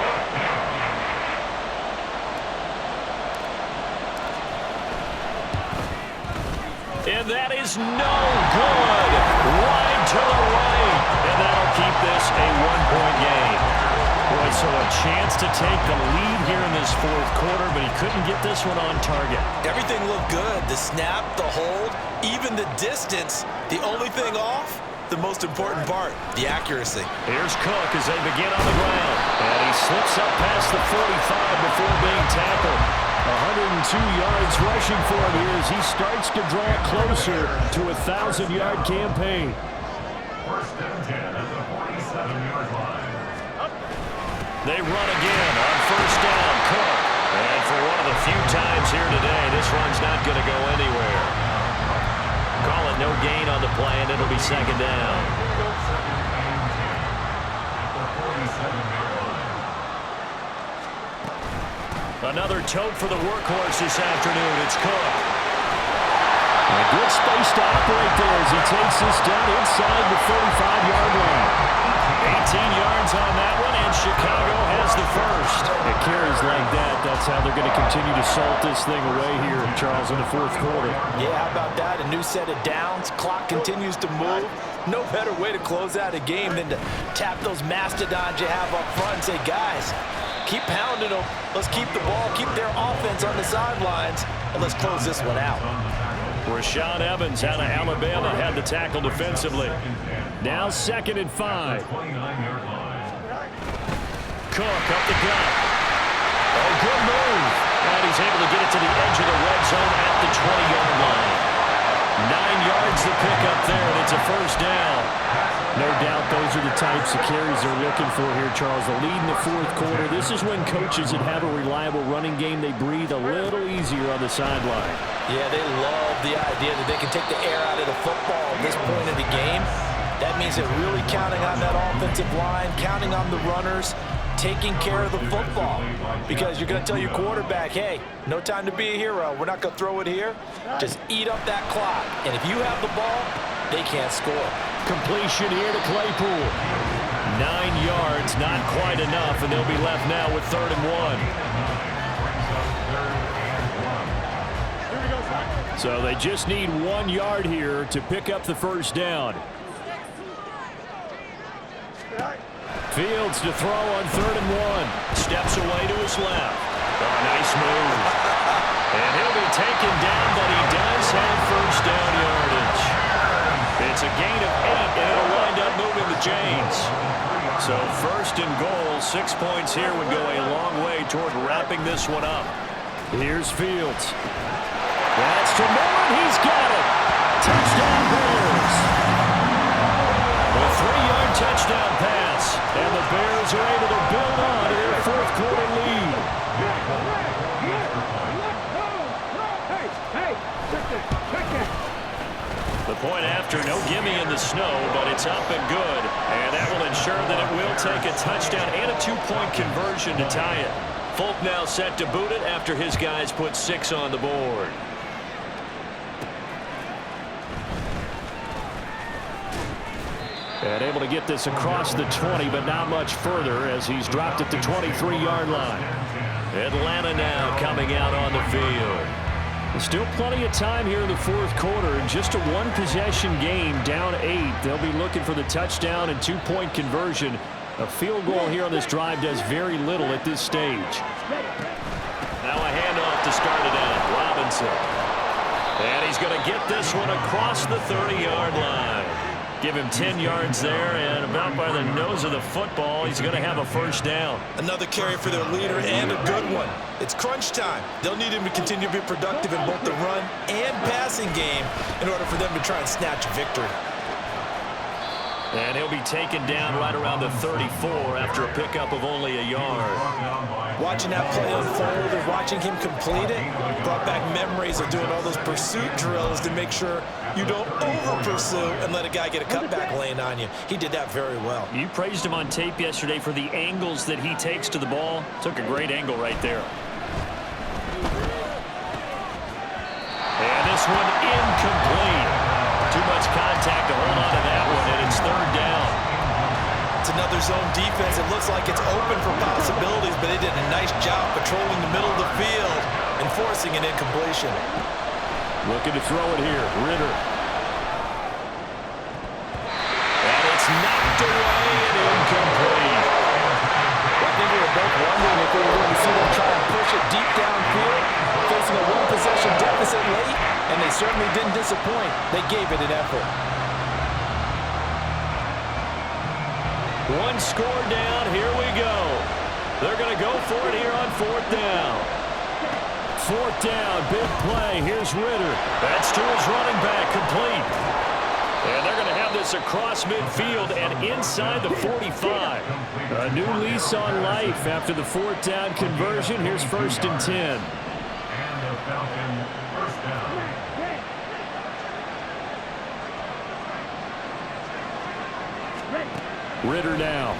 And that is no good. Wide to the right. And that'll keep this a 1-point game. Boy, so a chance to take the lead here in this 4th quarter, but he couldn't get this one on target. Everything looked good. The snap, the hold, even the distance. The only thing off, the most important part, the accuracy. Here's Cook as they begin on the ground. And he slips up past the 45 before being tackled. 102 yards rushing for him here as he starts to draw closer to a 1,000-yard campaign. 1st and 10 at the 47-yard line. They run again on 1st down, Cook. And for one of the few times here today, this run's not going to go anywhere. Call it no gain on the play, and it'll be 2nd down. Another tote for the workhorse this afternoon. It's Cook. A good space to operate there as he takes this down inside the 35-yard line. 18 yards on that one, and Chicago has the 1st. It carries like that. That's how they're going to continue to salt this thing away here, Charles, in the 4th quarter. Yeah, how about that? A new set of downs. Clock continues to move. No better way to close out a game than to tap those mastodons you have up front and say, guys, Keep pounding them. Let's keep the ball, keep their offense on the sidelines, and let's close this one out. Rashaan Evans out of Alabama had the tackle defensively. Now 2nd and 5. Cook up the gut. Oh, good move. And he's able to get it to the edge of the red zone at the 20-yard line. 9 yards to pick up there, and it's a first down. No doubt those are the types of carries they're looking for here, Charles. The lead in the 4th quarter. This is when coaches that have a reliable running game, they breathe a little easier on the sideline. Yeah, they love the idea that they can take the air out of the football at this point of the game. That means they're really counting on that offensive line, counting on the runners, taking care of the football. Because you're going to tell your quarterback, hey, no time to be a hero. We're not going to throw it here. Just eat up that clock. And if you have the ball, they can't score. Completion here to Claypool. 9 yards, not quite enough, and they'll be left now with 3rd and 1. So they just need 1 yard here to pick up the first down. Fields to throw on 3rd and 1. Steps away to his left. Oh, nice move. And he'll be taken down, but he does have first down yardage. It's a gain of 8, and it'll wind up moving the chains. So 1st and goal, 6 points here would go a long way toward wrapping this one up. Here's Fields. That's to Moore. He's got it. Touchdown Bears. A 3-yard touchdown pass, and the Bears are able to build on to their 4th quarter lead. The point after, no gimme in the snow, but it's up and good, and that will ensure that it will take a touchdown and a 2-point conversion to tie it. Folk now set to boot it after his guys put 6 on the board. And able to get this across the 20, but not much further as he's dropped at the 23-yard line. Atlanta now coming out on the field. There's still plenty of time here in the 4th quarter. In just a 1-possession game, down 8. They'll be looking for the touchdown and 2-point conversion. A field goal here on this drive does very little at this stage. Now a handoff to start it out. Robinson. And he's going to get this one across the 30-yard line. Give him 10 yards there, and about by the nose of the football, he's going to have a first down. Another carry for their leader, and a good one. It's crunch time. They'll need him to continue to be productive in both the run and passing game in order for them to try and snatch a victory. And he'll be taken down right around the 34 after a pickup of only a yard. Watching that play unfold and watching him complete it brought back memories of doing all those pursuit drills to make sure you don't over-pursue and let a guy get a cutback lane on you. He did that very well. You praised him on tape yesterday for the angles that he takes to the ball. Took a great angle right there. And this one incomplete. Too much contact to hold on to that one, and it's 3rd down. It's another zone defense. It looks like it's open for possibilities, but they did a nice job patrolling the middle of the field and forcing an incompletion. Looking to throw it here. Ritter. And it's knocked away and incomplete. I think we were both wondering if we were going to see them try and push it deep downfield, facing a 1-possession deficit late, and they certainly didn't disappoint. They gave it an effort. One score down. Here we go. They're going to go for it here on 4th down. 4th down, big play. Here's Ritter. That's to his running back, complete. And they're going to have this across midfield and inside the 45. A new lease on life after the 4th down conversion. Here's 1st and 10. And the Falcons first down. Ritter now.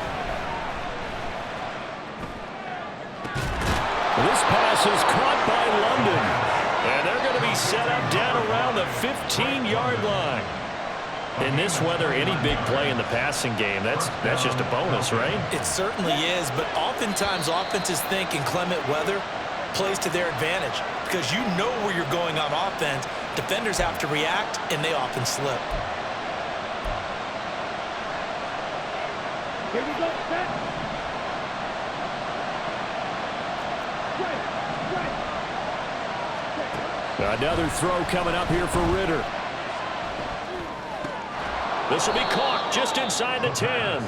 This pass is caught by London. And they're going to be set up down around the 15-yard line. In this weather, any big play in the passing game, that's just a bonus, right? It certainly is, but oftentimes offenses think inclement weather plays to their advantage because you know where you're going on offense. Defenders have to react, and they often slip. Here we go, set. Another throw coming up here for Ritter. This will be caught just inside the 10.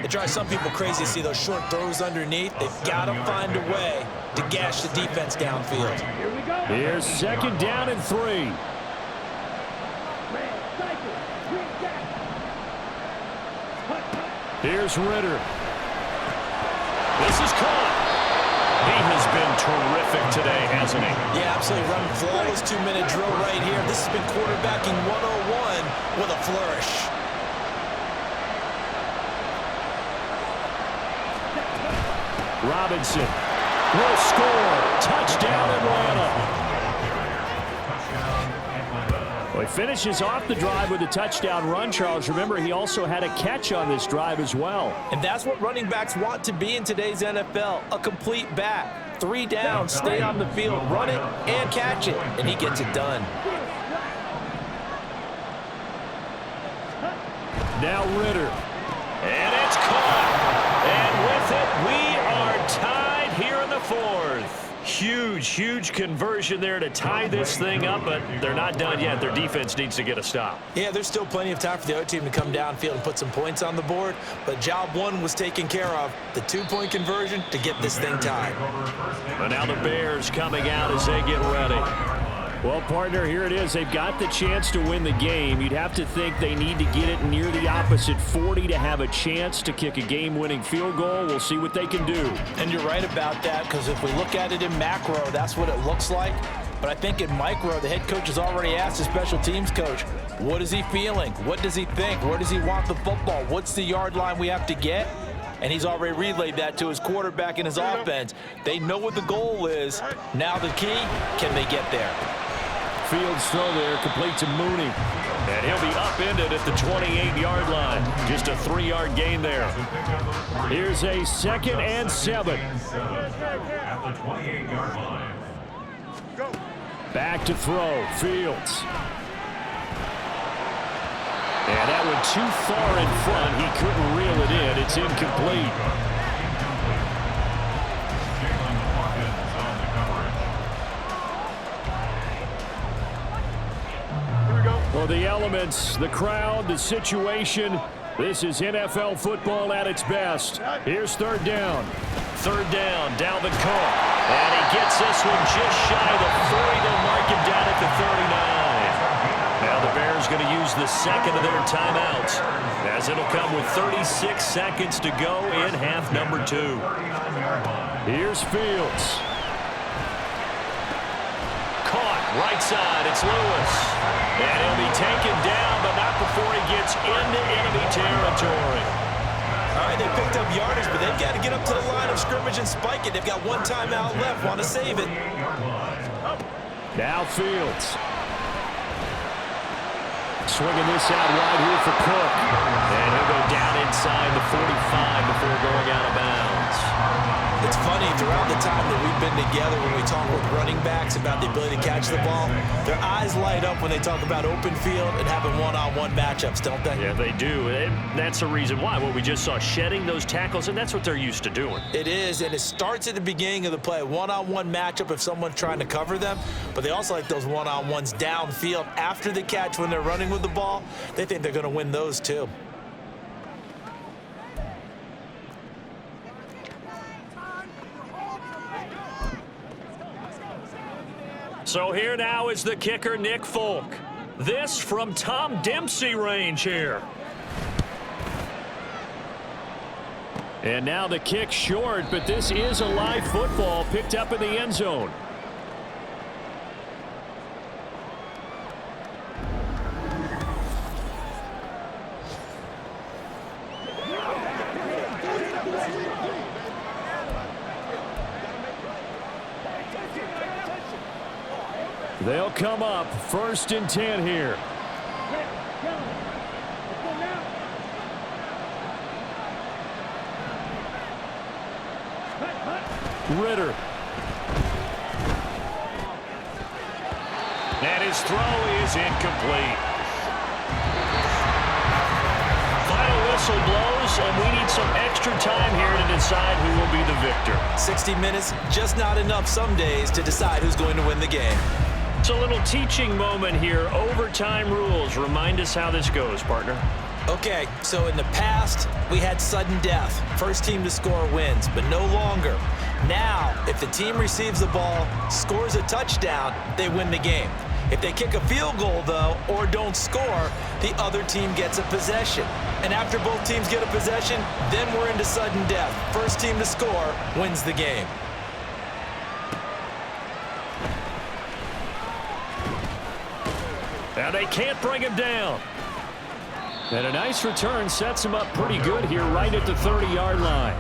It drives some people crazy to see those short throws underneath. They've got to find a way to gash the defense downfield. Here's 2nd down and 3. Here's Ritter. This is caught. He has been terrific today, hasn't he? Yeah, absolutely. Running flawless 2-minute drill right here. This has been quarterbacking 101 with a flourish. Robinson will score. Touchdown, Atlanta. Well, he finishes off the drive with a touchdown run, Charles. Remember, he also had a catch on this drive as well. And that's what running backs want to be in today's NFL, a complete back. 3 down, stay on the field, run it, and catch it, and he gets it done. Now Ritter. And it's caught. And with it, we are tied here in the 4th. Huge conversion there to tie this thing up, but they're not done yet. Their defense needs to get a stop. Yeah, there's still plenty of time for the other team to come downfield and put some points on the board, but job 1 was taken care of. The 2-point conversion to get this thing tied. But now the Bears coming out as they get ready. Well, partner, here it is. They've got the chance to win the game. You'd have to think they need to get it near the opposite 40 to have a chance to kick a game-winning field goal. We'll see what they can do. And you're right about that, because if we look at it in macro, that's what it looks like. But I think in micro, the head coach has already asked the special teams coach, what is he feeling? What does he think? Where does he want the football? What's the yard line we have to get? And he's already relayed that to his quarterback and his offense. They know what the goal is. Now the key, can they get there? Fields throw there, complete to Mooney. And he'll be upended at the 28-yard line. Just a 3-yard gain there. Here's a 2nd and 7. At the 28-yard line. Back to throw, Fields. And that one too far in front. He couldn't reel it in. It's incomplete. Well, the elements, the crowd, the situation. This is NFL football at its best. Here's 3rd down. 3rd down, Dalvin Cook. And he gets this one just shy of the 40. They'll mark him down at the 39. Now the Bears going to use the 2nd of their timeouts, as it'll come with 36 seconds to go in half number 2. Here's Fields. Caught, right side, it's Lewis. And he'll be taken down, but not before he gets into enemy territory. All right, they picked up yardage, but they've got to get up to the line of scrimmage and spike it. They've got 1 timeout left, want to save it. Now Fields. Swinging this out wide here for Cook. And he'll go down inside the 45 before going out of bounds. It's funny, throughout the time that we've been together, when we talk with running backs about the ability to catch the ball, their eyes light up when they talk about open field and having one-on-one matchups, don't they? Yeah, they do. And that's the reason why. Well, we just saw shedding those tackles, and that's what they're used to doing. It is, and it starts at the beginning of the play, one-on-one matchup if someone's trying to cover them, but they also like those one-on-ones downfield after the catch when they're running with the ball. They think they're going to win those too. So here now is the kicker, Nick Folk. This from Tom Dempsey range here. And now the kick short, but this is a live football picked up in the end zone. They'll come up 1st and 10 here. Ritter. And his throw is incomplete. Final whistle blows, and we need some extra time here to decide who will be the victor. 60 minutes, just not enough some days to decide who's going to win the game. It's a little teaching moment here. Overtime rules. Remind us how this goes, partner. Okay, so in the past, we had sudden death. First team to score wins, but no longer. Now, if the team receives the ball, scores a touchdown, they win the game. If they kick a field goal, though, or don't score, the other team gets a possession. And after both teams get a possession, then we're into sudden death. First team to score wins the game. Now they can't bring him down. And a nice return sets him up pretty good here right at the 30-yard line.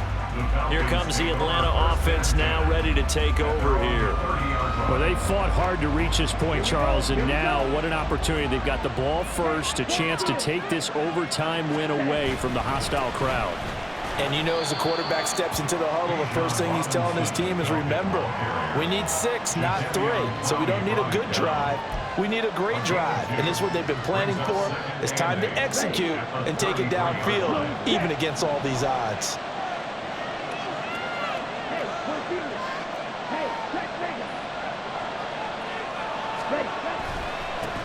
Here comes the Atlanta offense now ready to take over here. Well, they fought hard to reach this point, Charles, and now what an opportunity. They've got the ball first, a chance to take this overtime win away from the hostile crowd. And you know, as the quarterback steps into the huddle, the first thing he's telling his team is, remember, we need 6, not 3. So we don't need a good drive. We need a great drive. And this is what they've been planning for. It's time to execute and take it downfield, even against all these odds.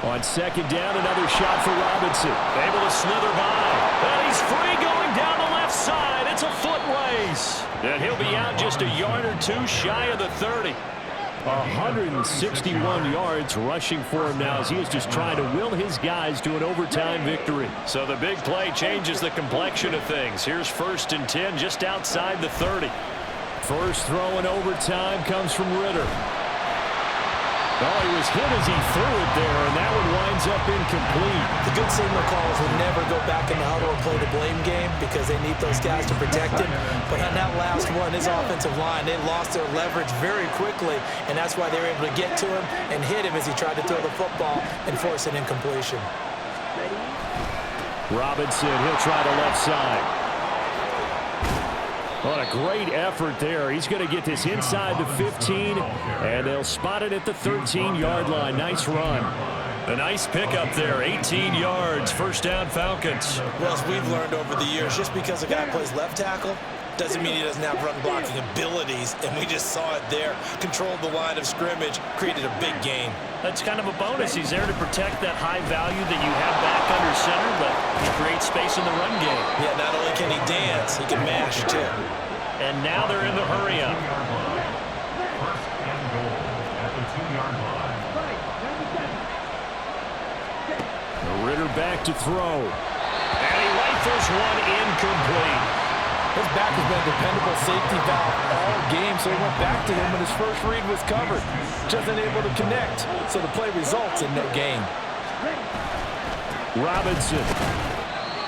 On second down, another shot for Robinson. Able to slither by. And he's free going down the left side. It's a foot race. And he'll be out just a yard or two shy of the 30. 161 yards rushing for him now as he is just trying to will his guys to an overtime victory. So the big play changes the complexion of things. Here's 1st and 10 just outside the 30. First throw in overtime comes from Ritter. Oh, he was hit as he threw it there, and that one winds up incomplete. The good signal calls will never go back in the huddle and play the blame game because they need those guys to protect him. But on that last one, his offensive line, they lost their leverage very quickly, and that's why they were able to get to him and hit him as he tried to throw the football and force an incompletion. Robinson, he'll try the left side. What a great effort there. He's going to get this inside the 15, and they'll spot it at the 13-yard line. Nice run. A nice pickup there, 18 yards, first down Falcons. Well, as we've learned over the years, just because a guy plays left tackle doesn't mean he doesn't have run blocking abilities, and we just saw it there. Controlled the line of scrimmage, created a big gain. That's kind of a bonus. He's there to protect that high value that you have back under center, but he creates space in the run game. Yeah, not only can he dance, he can mash, too. And now they're in the hurry-up. First and goal at the 2-yard line. Ritter back to throw. And he rifles one incomplete. His back has been a dependable safety valve all game, so he went back to him when his first read was covered. Just unable to connect, so the play results in no gain. Robinson.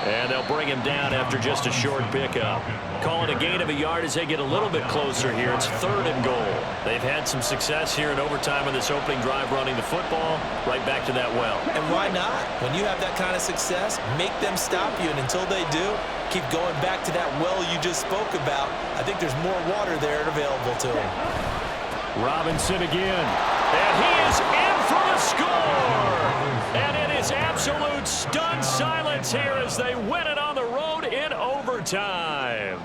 And they'll bring him down after just a short pickup. Calling a gain of a yard as they get a little bit closer here. It's 3rd and goal. They've had some success here in overtime on this opening drive running the football right back to that well. And why not? When you have that kind of success, make them stop you, and until they do, keep going back to that well you just spoke about. I think there's more water there available to him. Robinson again. And he is in for a score! And it is absolute stunned silence here as they win it on the road in overtime.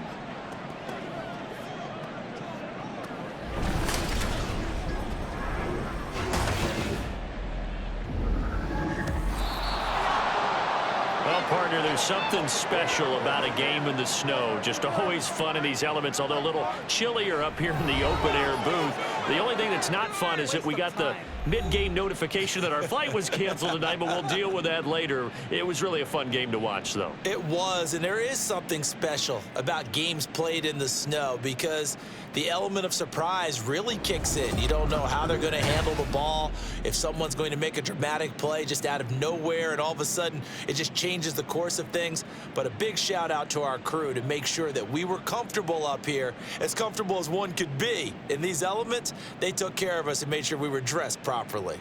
Well, partner, there's something special about a game in the snow. Just always fun in these elements, although a little chillier up here in the open-air booth. The only thing that's not fun is that we got the mid-game notification that our flight was canceled tonight, but we'll deal with that later. It was really a fun game to watch, though. It was, and there is something special about games played in the snow because the element of surprise really kicks in. You don't know how they're going to handle the ball, if someone's going to make a dramatic play just out of nowhere, and all of a sudden it just changes the course of things. But a big shout out to our crew to make sure that we were comfortable up here, as comfortable as one could be. In these elements, they took care of us and made sure we were dressed properly.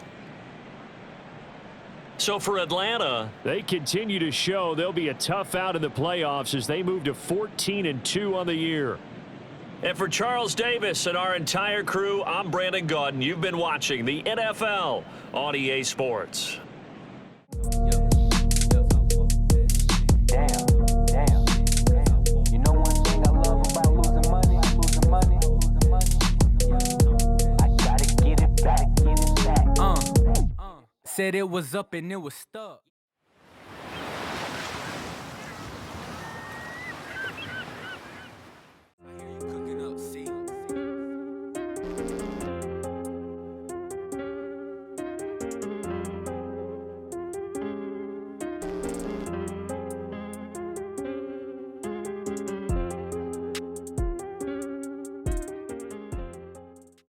So for Atlanta, they continue to show they'll be a tough out in the playoffs as they move to 14-2 on the year. And for Charles Davis and our entire crew, I'm Brandon Gaudin. You've been watching the NFL on EA Sports. Damn. Said it was up and it was stuck.